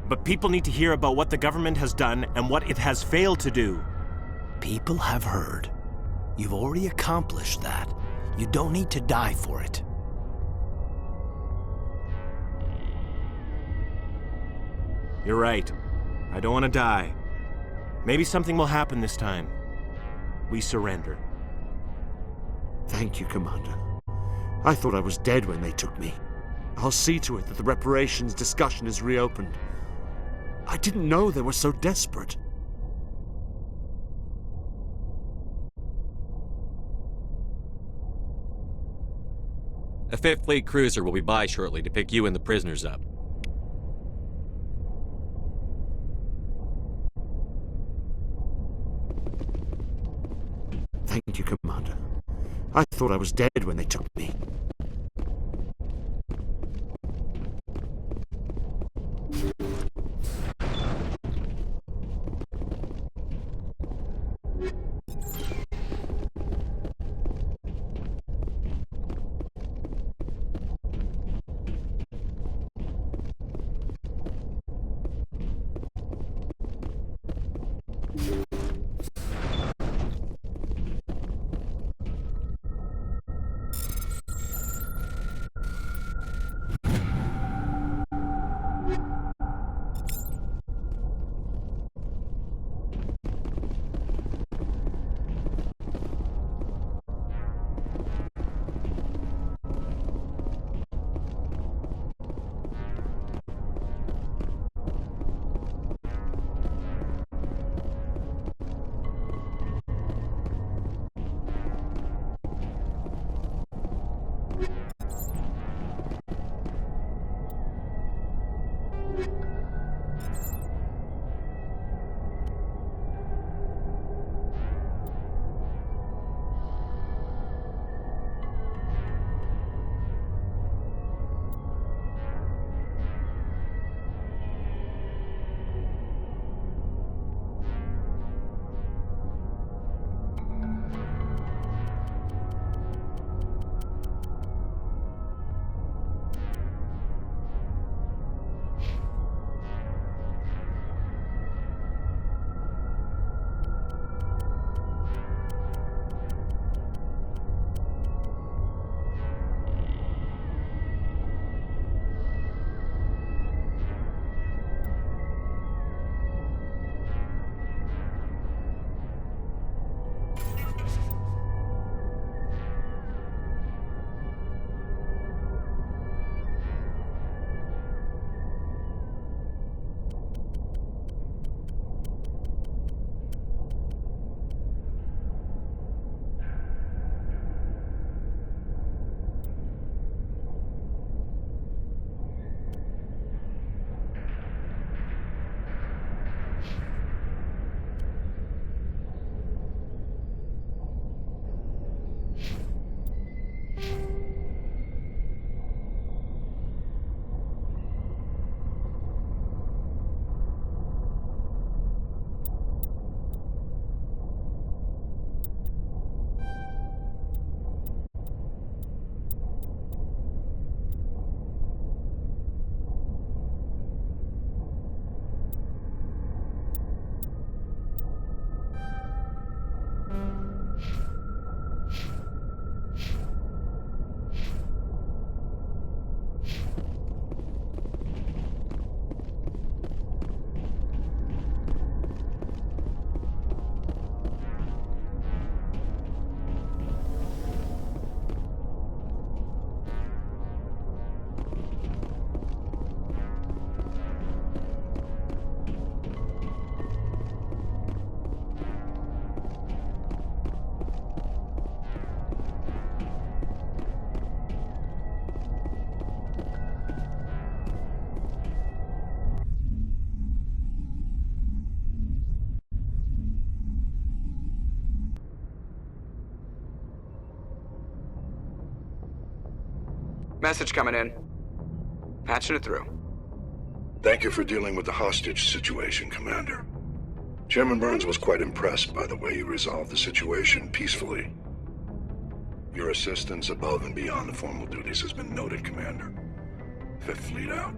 But people need to hear about what the government has done and what it has failed to do. People have heard. You've already accomplished that. You don't need to die for it. You're right. I don't want to die. Maybe something will happen this time. We surrender. Thank you, Commander. I thought I was dead when they took me. I'll see to it that the reparations discussion is reopened. I didn't know they were so desperate. A 5th Fleet cruiser will be by shortly to pick you and the prisoners up. Thank you, Commander. I thought I was dead when they took me. Message coming in. Patching it through. Thank you for dealing with the hostage situation, Commander. Chairman Burns was quite impressed by the way you resolved the situation peacefully. Your assistance above and beyond the formal duties has been noted, Commander. Fifth Fleet out.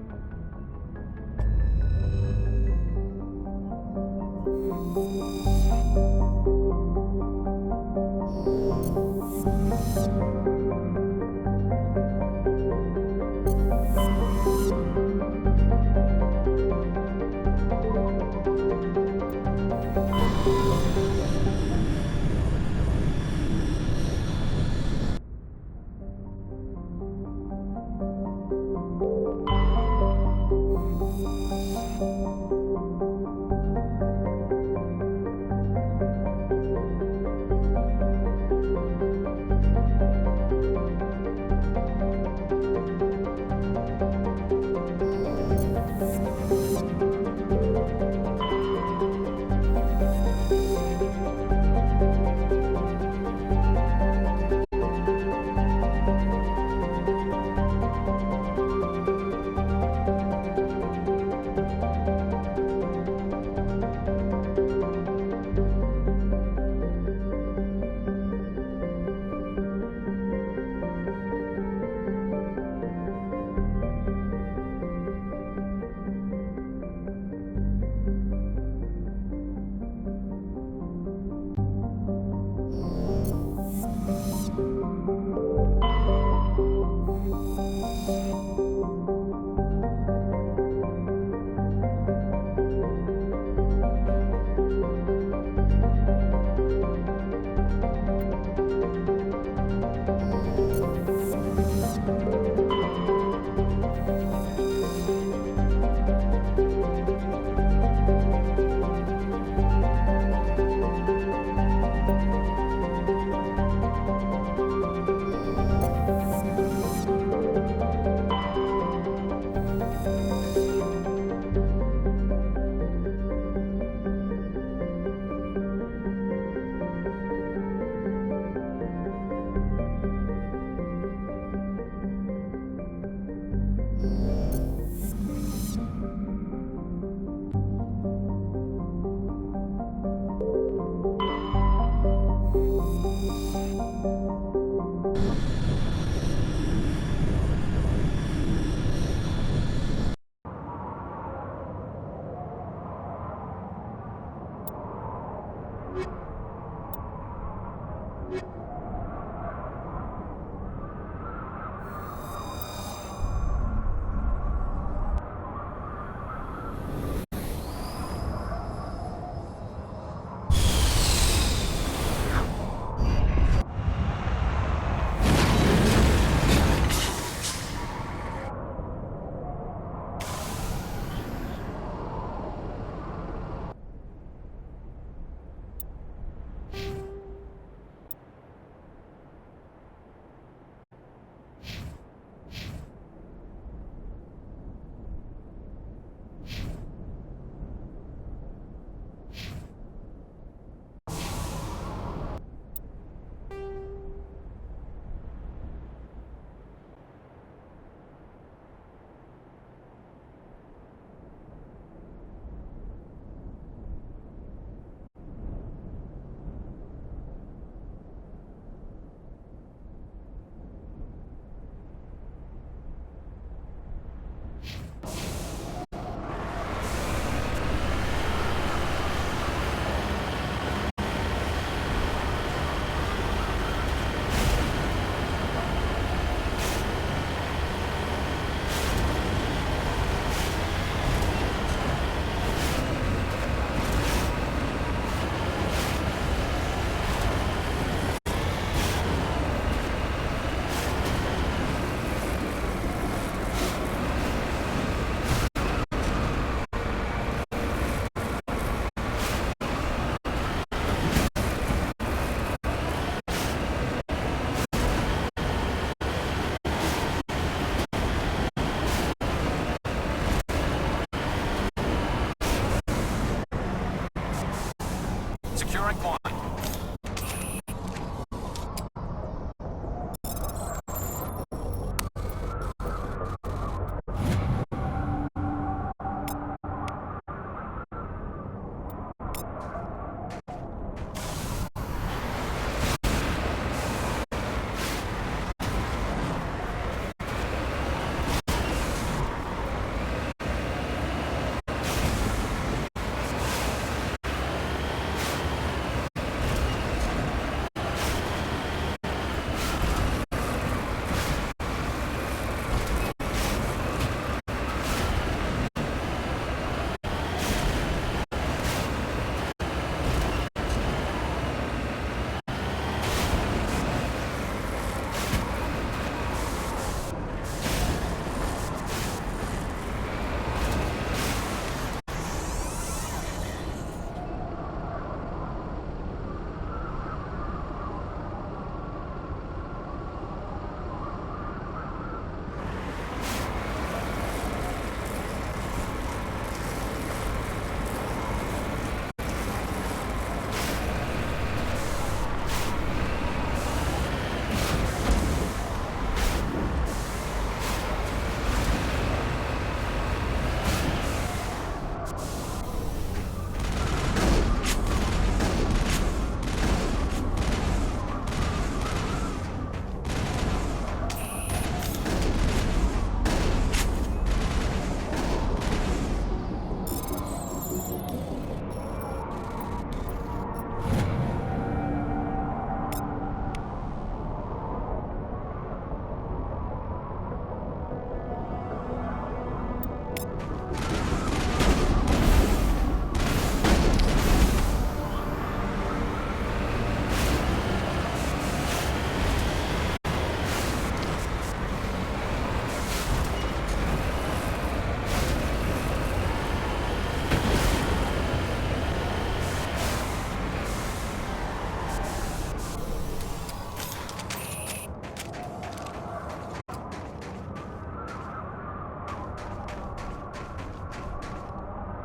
Securing point.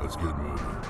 Let's get moving.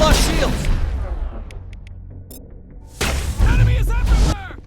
lost shields! Enemy is everywhere!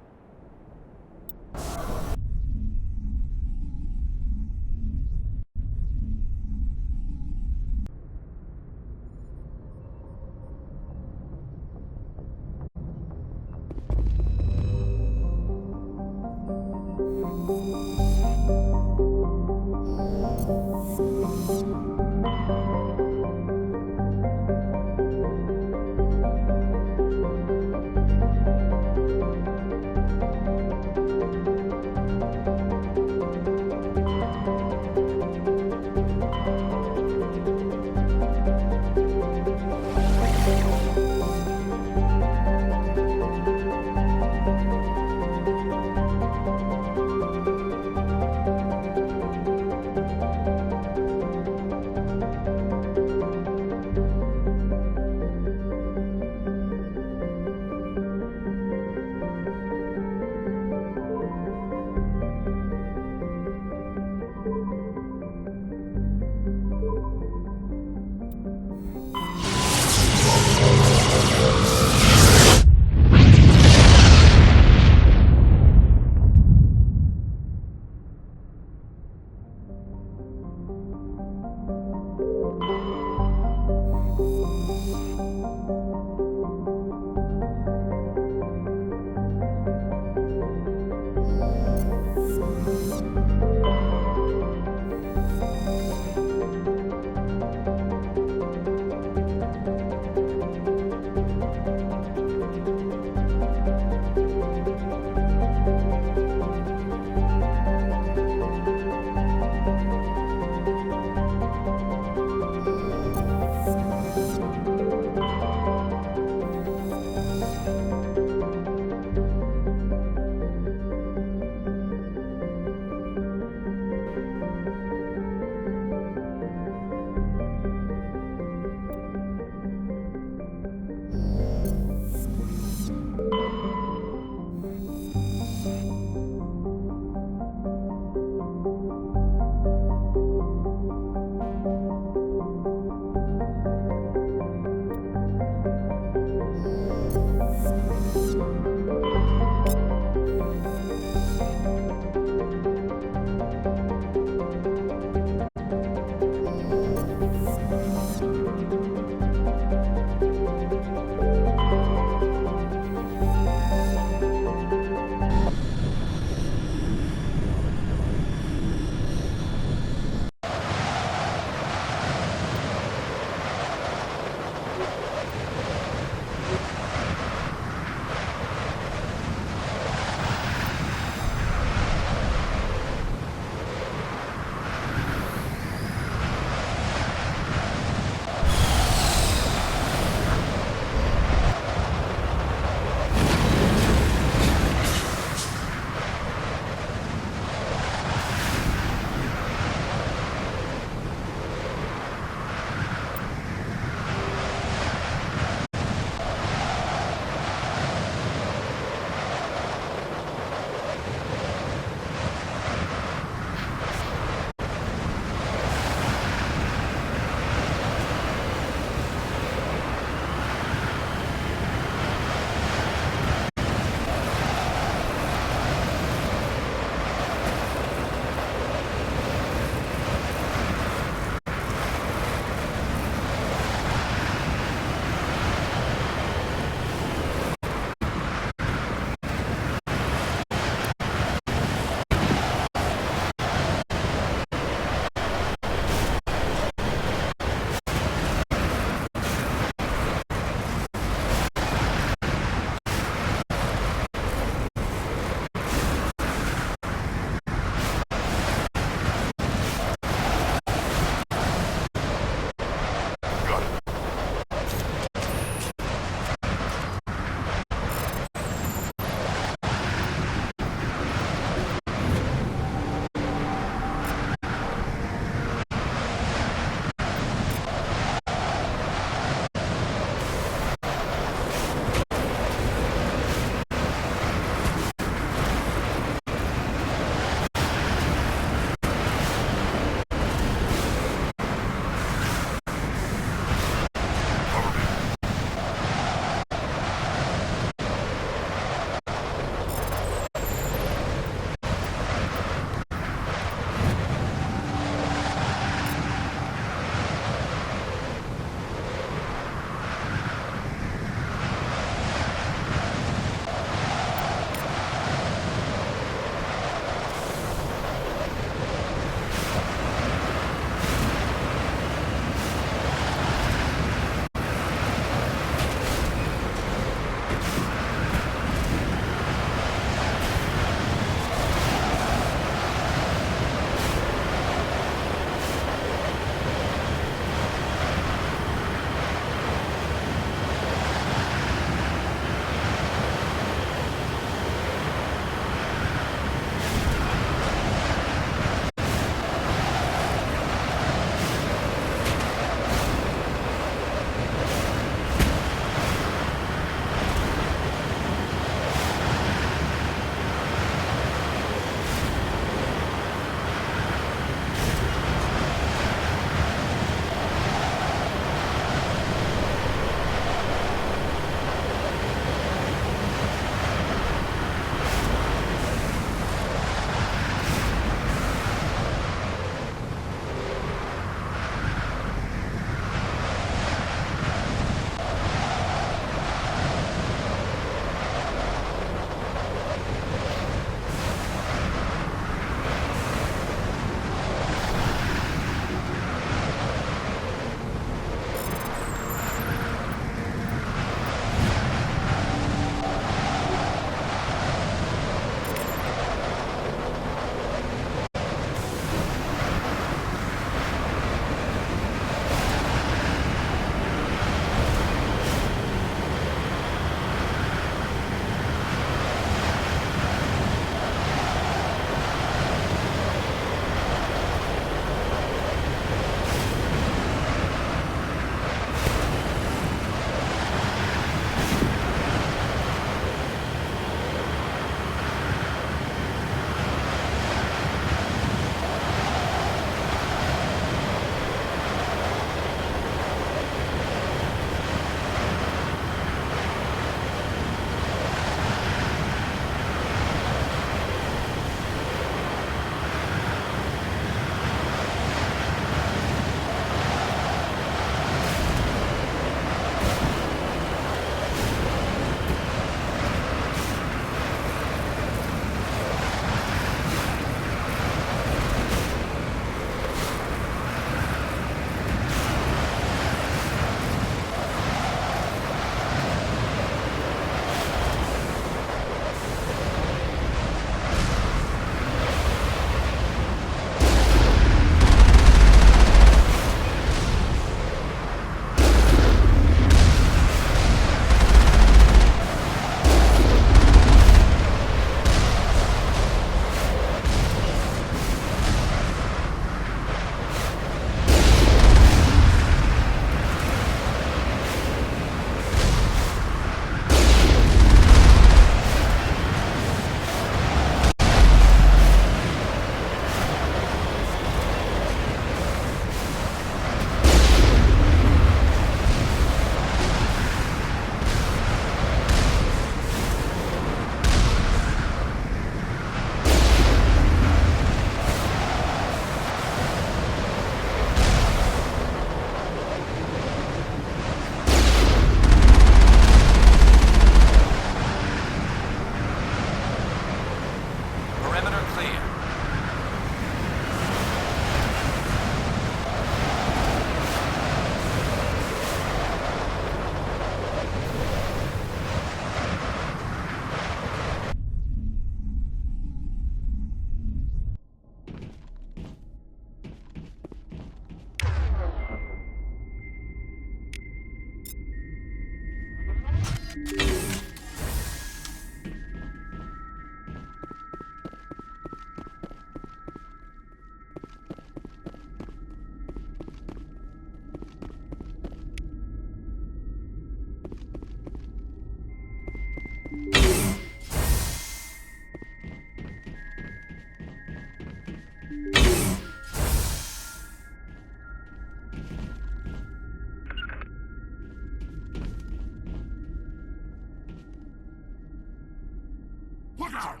Look out!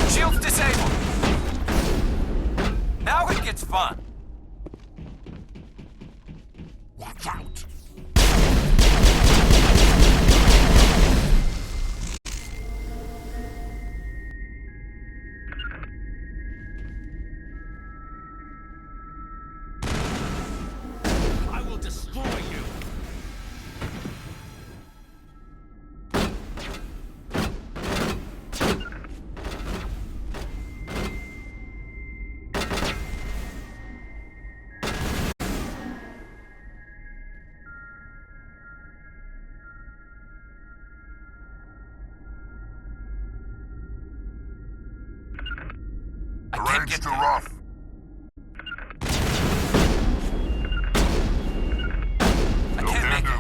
Shield's disabled. Now it gets fun. Watch out! I will destroy you. Terrain's too rough. I can't make it.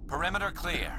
Perimeter clear.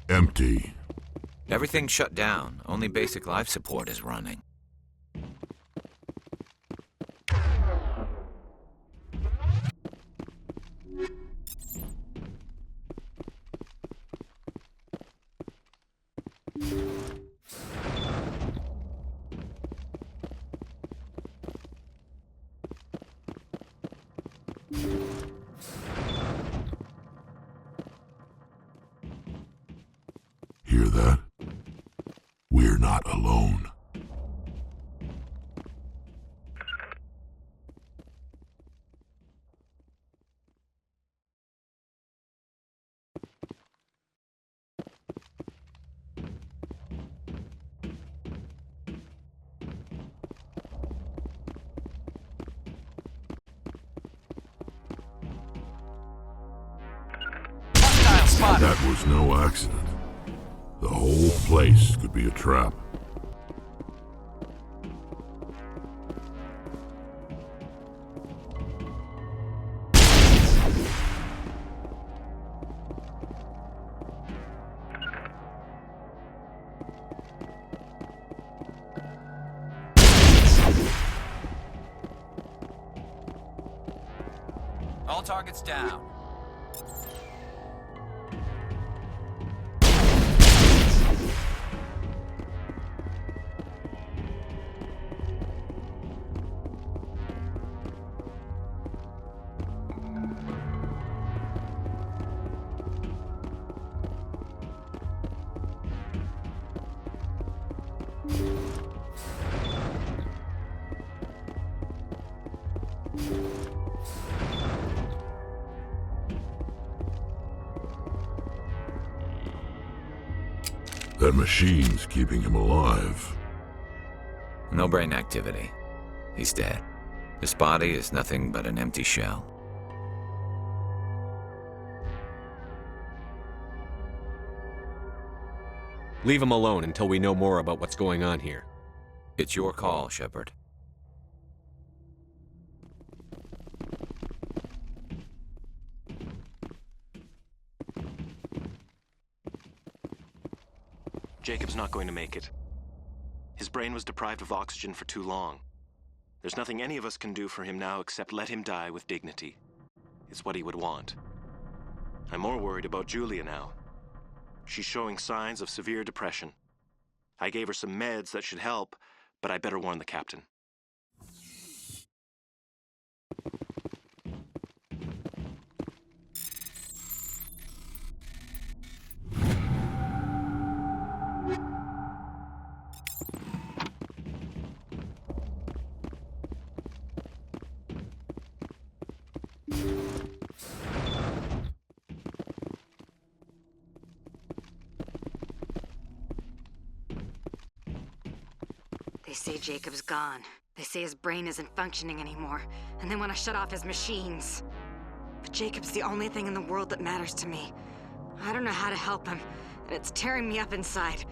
Empty. Everything's shut down. Only basic life support is running. Hear that? We're not alone. That was no accident. The whole place could be a trap. All targets down. That machine's keeping him alive. No brain activity. He's dead. His body is nothing but an empty shell. Leave him alone until we know more about what's going on here. It's your call, Shepard. Jacob's not going to make it. His brain was deprived of oxygen for too long. There's nothing any of us can do for him now except let him die with dignity. It's what he would want. I'm more worried about Julia now. She's showing signs of severe depression. I gave her some meds that should help, but I better warn the captain. They say Jacob's gone. They say his brain isn't functioning anymore, and they want to shut off his machines. But Jacob's the only thing in the world that matters to me. I don't know how to help him, and it's tearing me up inside.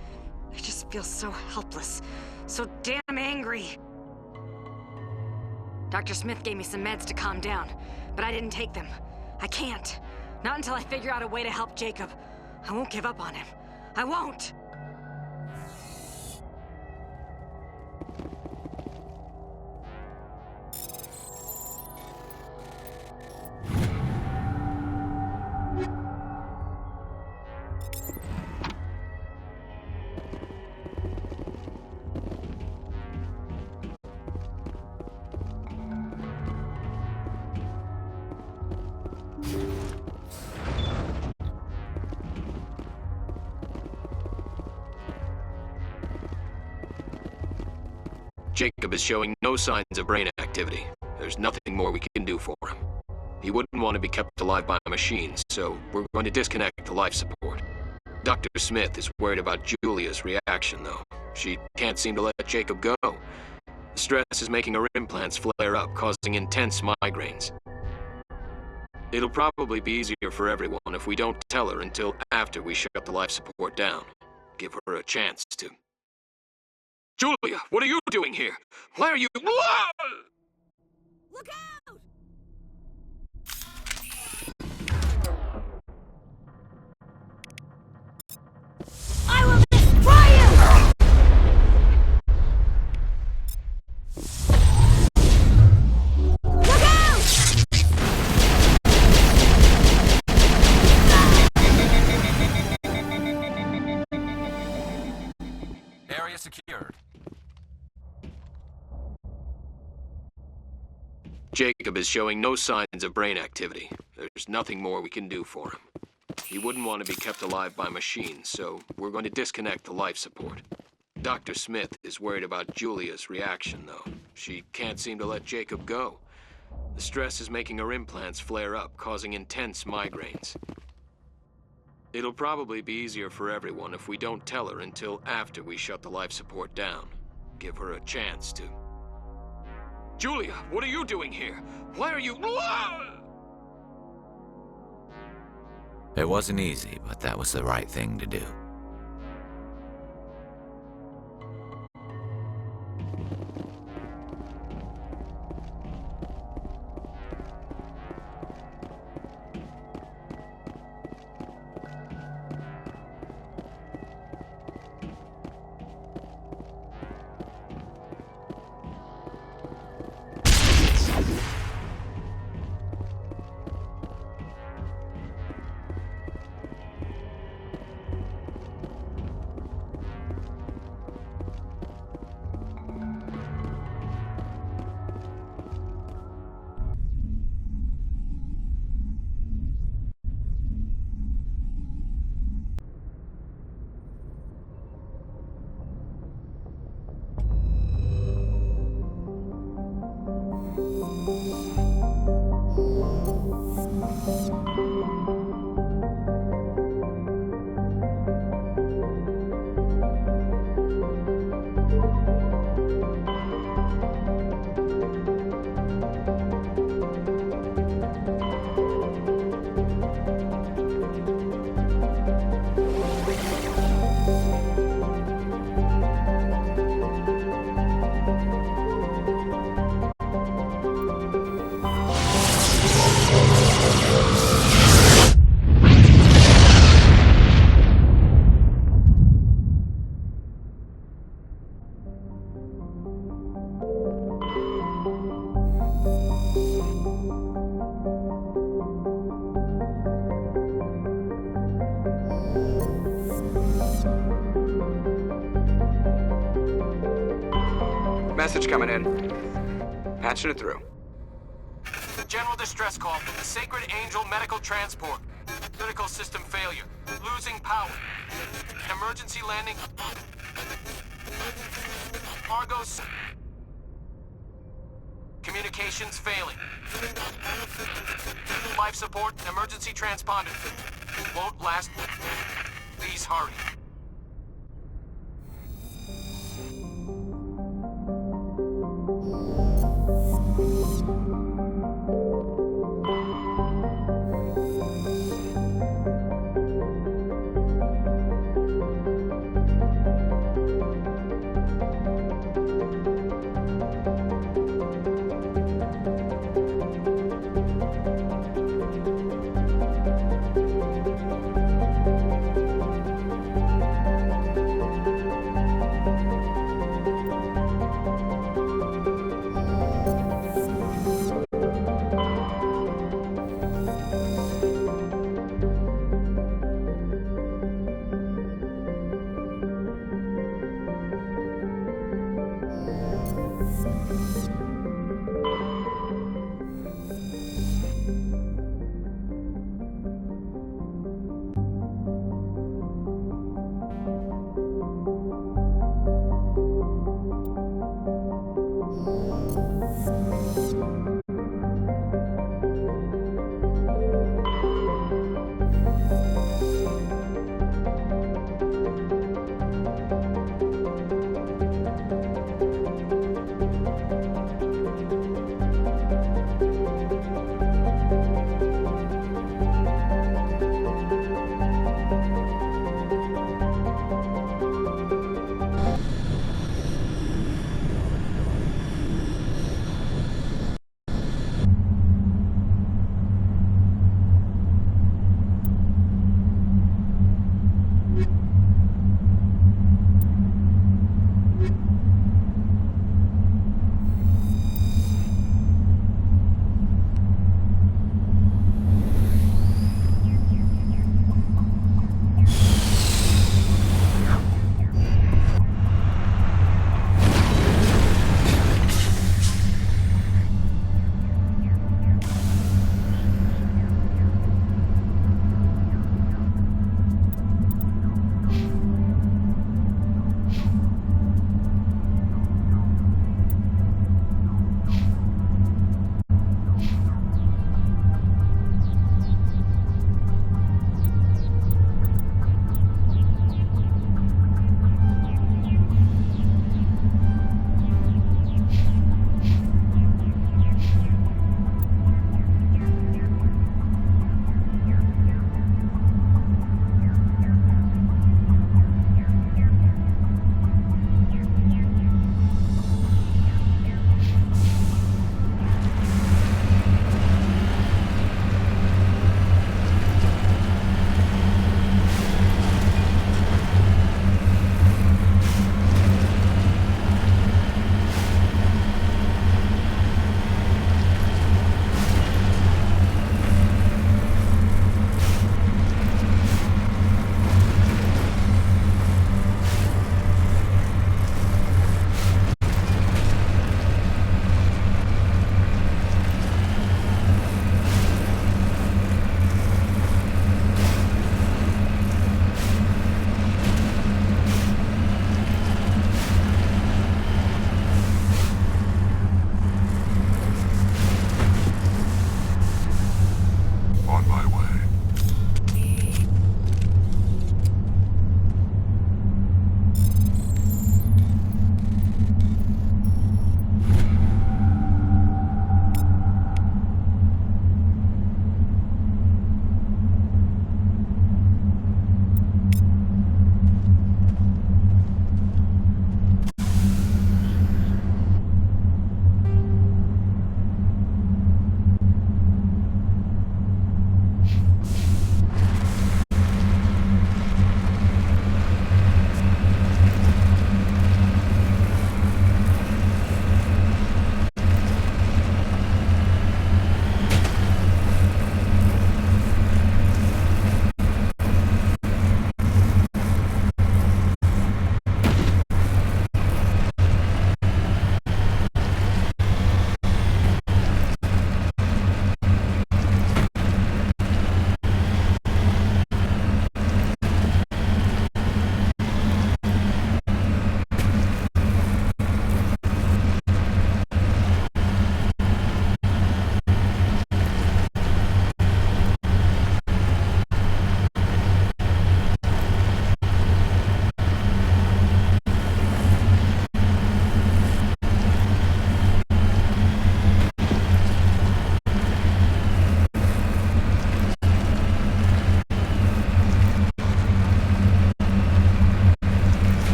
I just feel so helpless, so damn angry. Dr. Smith gave me some meds to calm down, but I didn't take them. I can't. Not until I figure out a way to help Jacob. I won't give up on him. I won't! Jacob is showing no signs of brain activity. There's nothing more we can do for him. He wouldn't want to be kept alive by machines, so we're going to disconnect the life support. Dr. Smith is worried about Julia's reaction, though. She can't seem to let Jacob go. The stress is making her implants flare up, causing intense migraines. It'll probably be easier for everyone if we don't tell her until after we shut the life support down. Give her a chance to... Julia, what are you doing here? Why are you... Look out! Jacob is showing no signs of brain activity. There's nothing more we can do for him. He wouldn't want to be kept alive by machines, so we're going to disconnect the life support. Dr. Smith is worried about Julia's reaction, though. She can't seem to let Jacob go. The stress is making her implants flare up, causing intense migraines. It'll probably be easier for everyone if we don't tell her until after we shut the life support down. Give her a chance to... Julia, what are you doing here? Why are you... It wasn't easy, but that was the right thing to do. Message coming in. Patching it through. General distress call from the Sacred Angel Medical Transport. Critical system failure. Losing power. Emergency landing. Argos. Communications failing. Life support and emergency transponder. Won't last. Please hurry.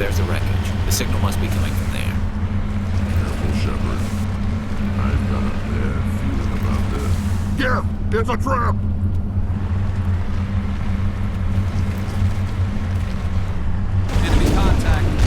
There's the wreckage. The signal must be coming from there. Careful, Shepard. I've got a bad feeling about this. Gareth, it's a trap! Enemy contact.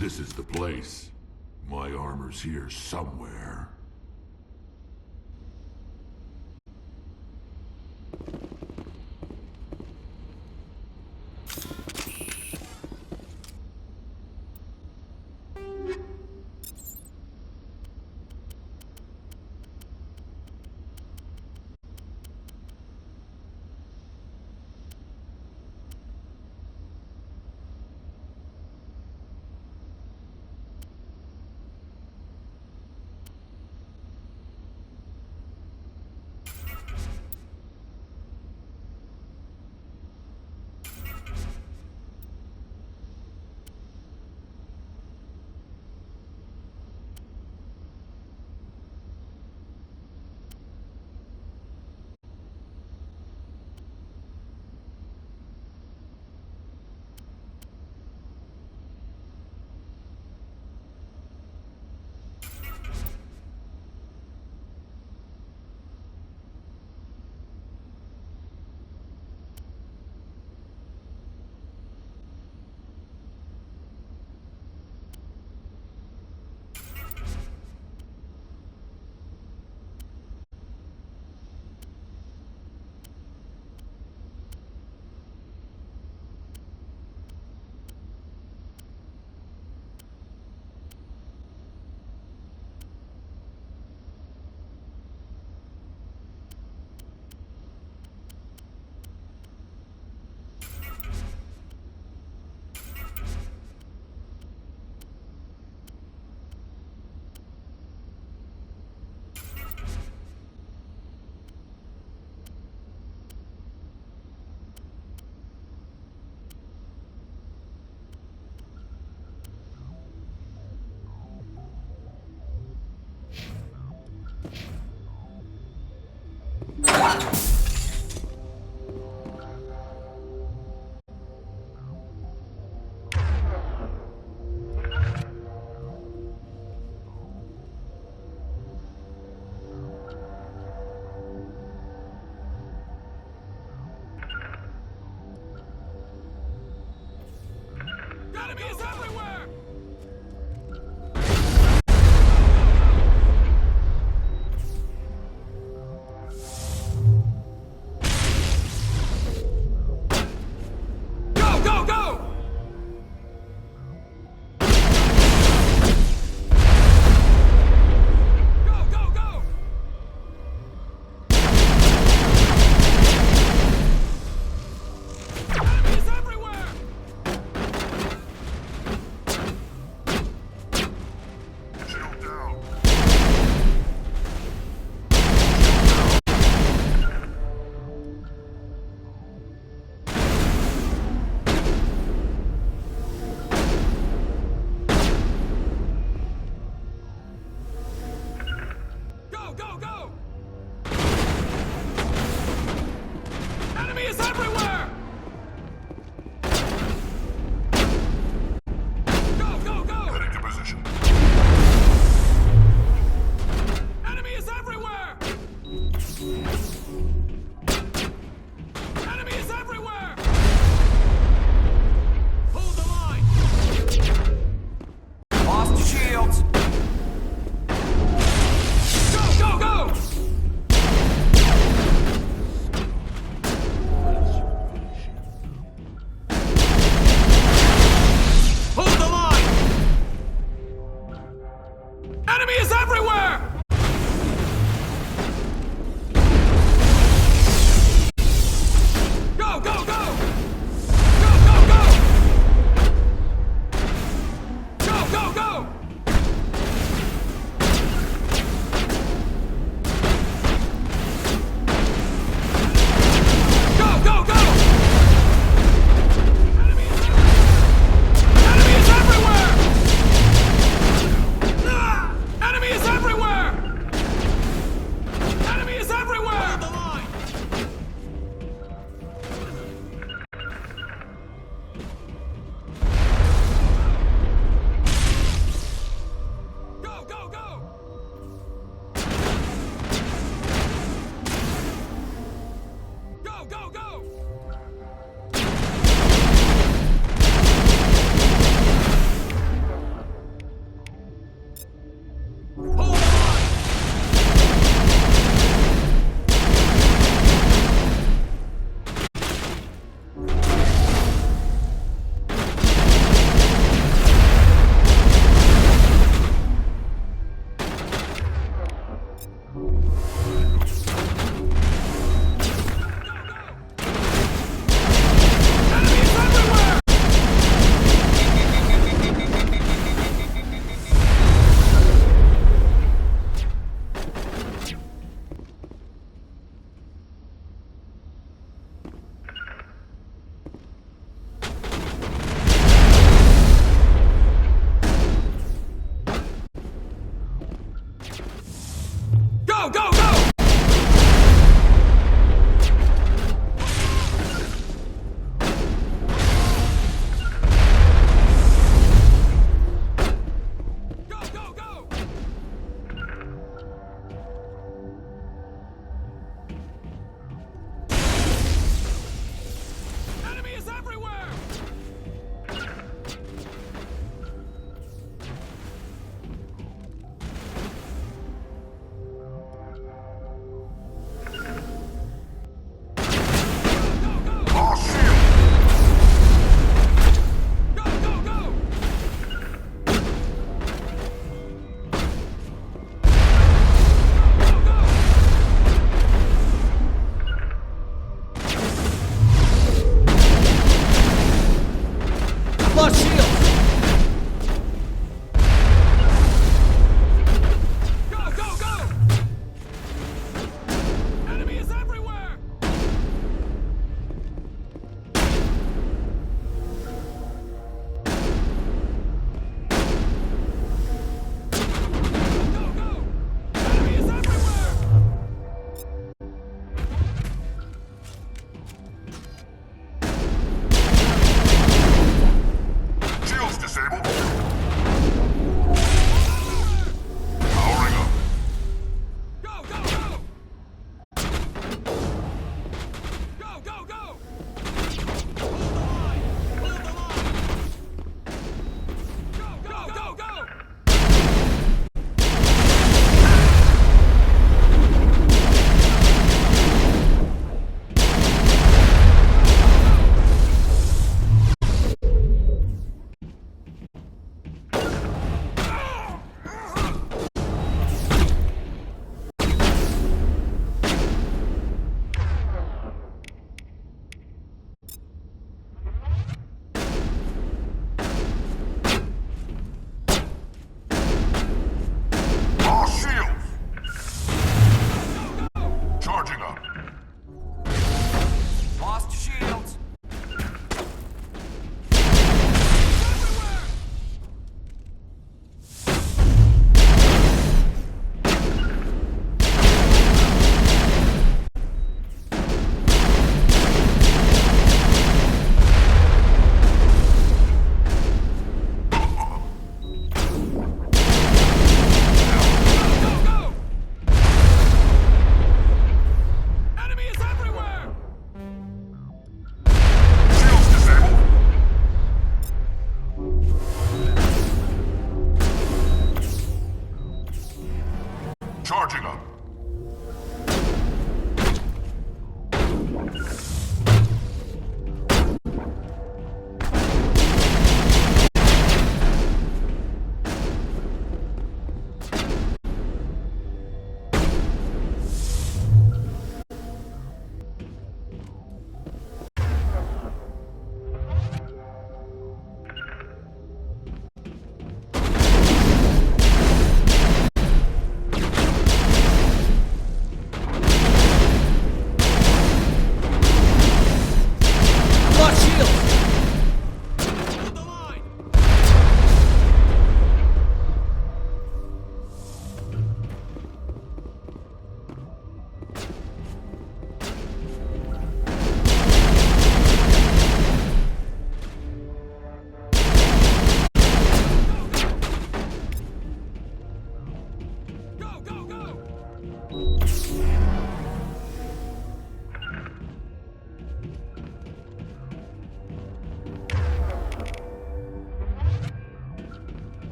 This is the place. My armor's here somewhere.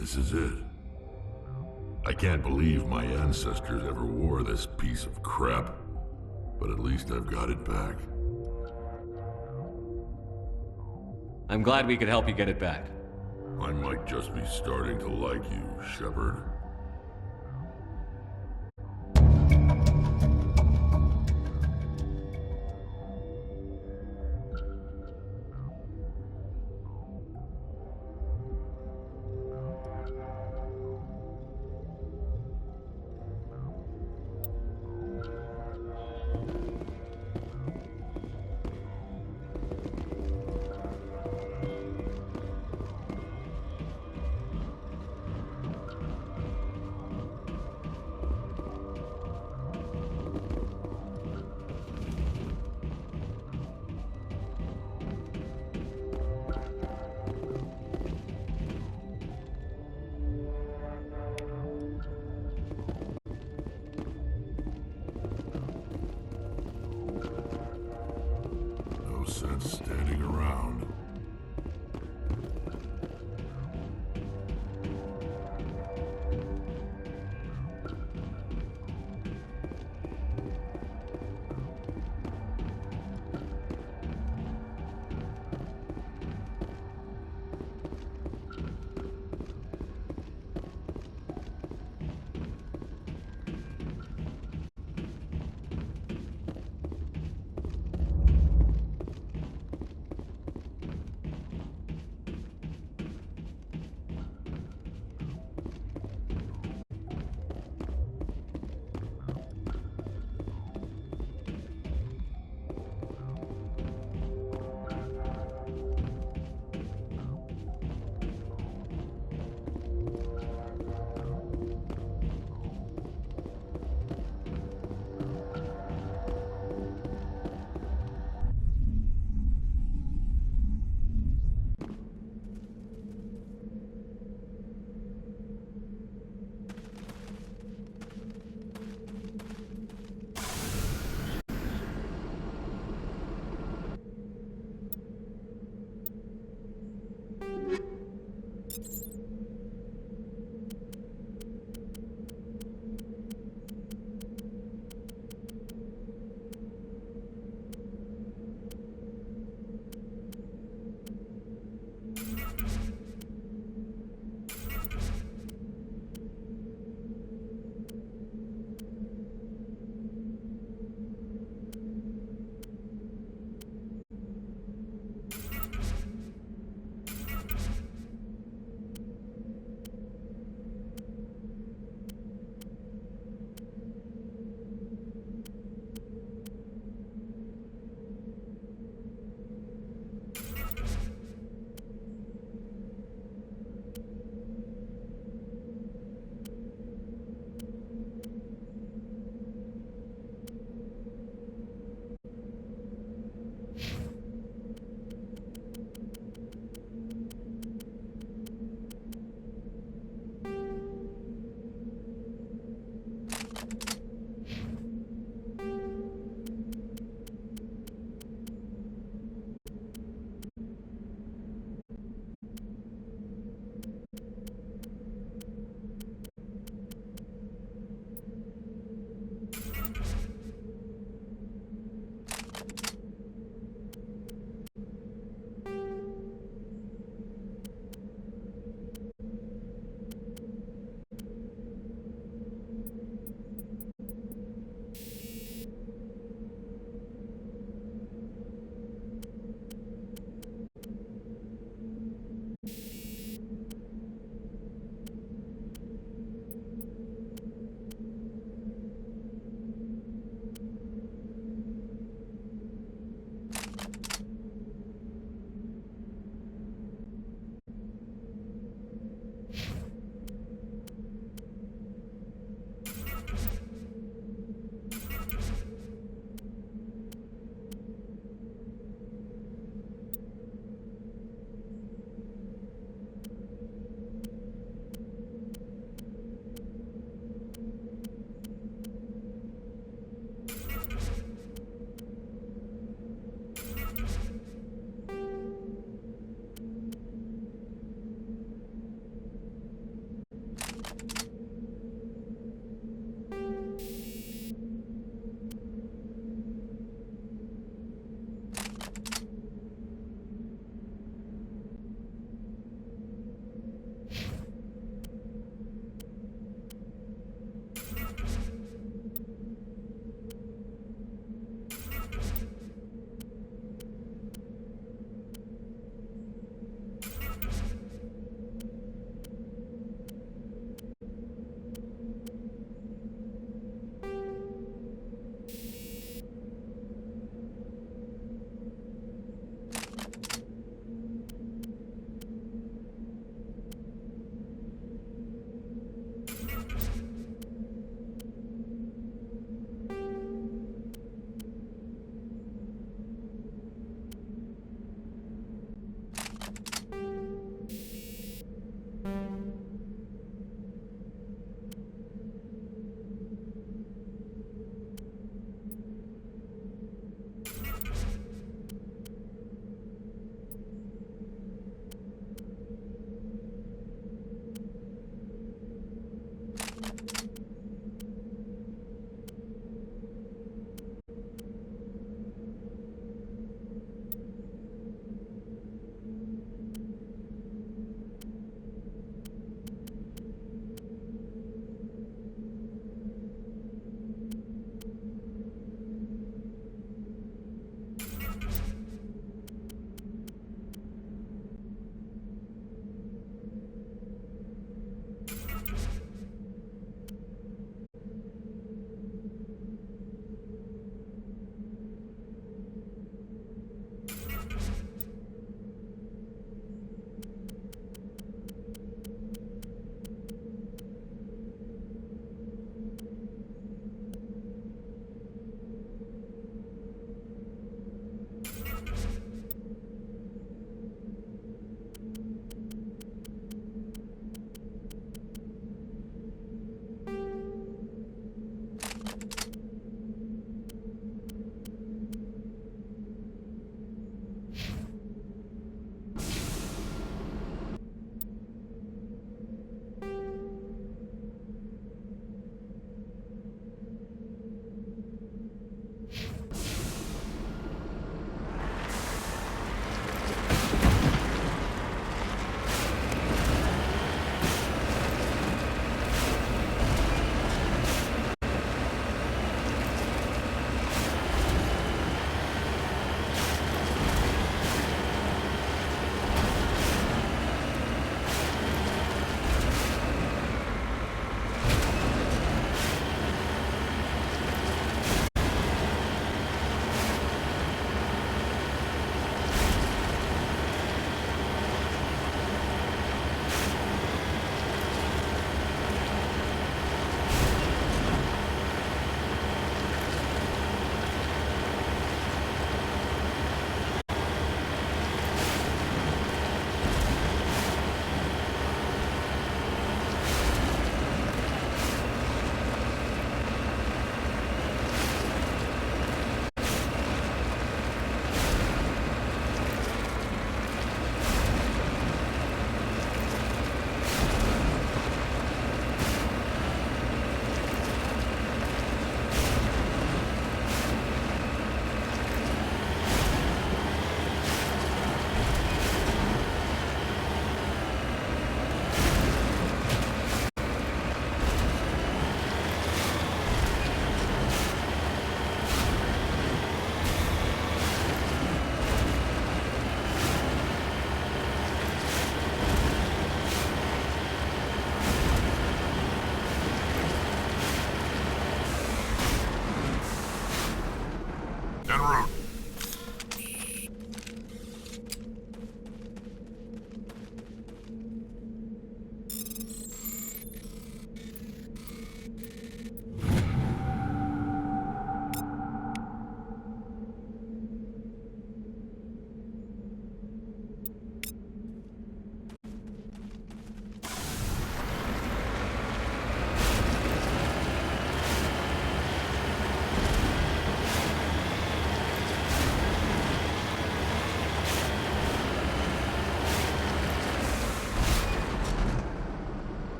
This is it. I can't believe my ancestors ever wore this piece of crap, but at least I've got it back. I'm glad we could help you get it back. I might just be starting to like you, Shepard.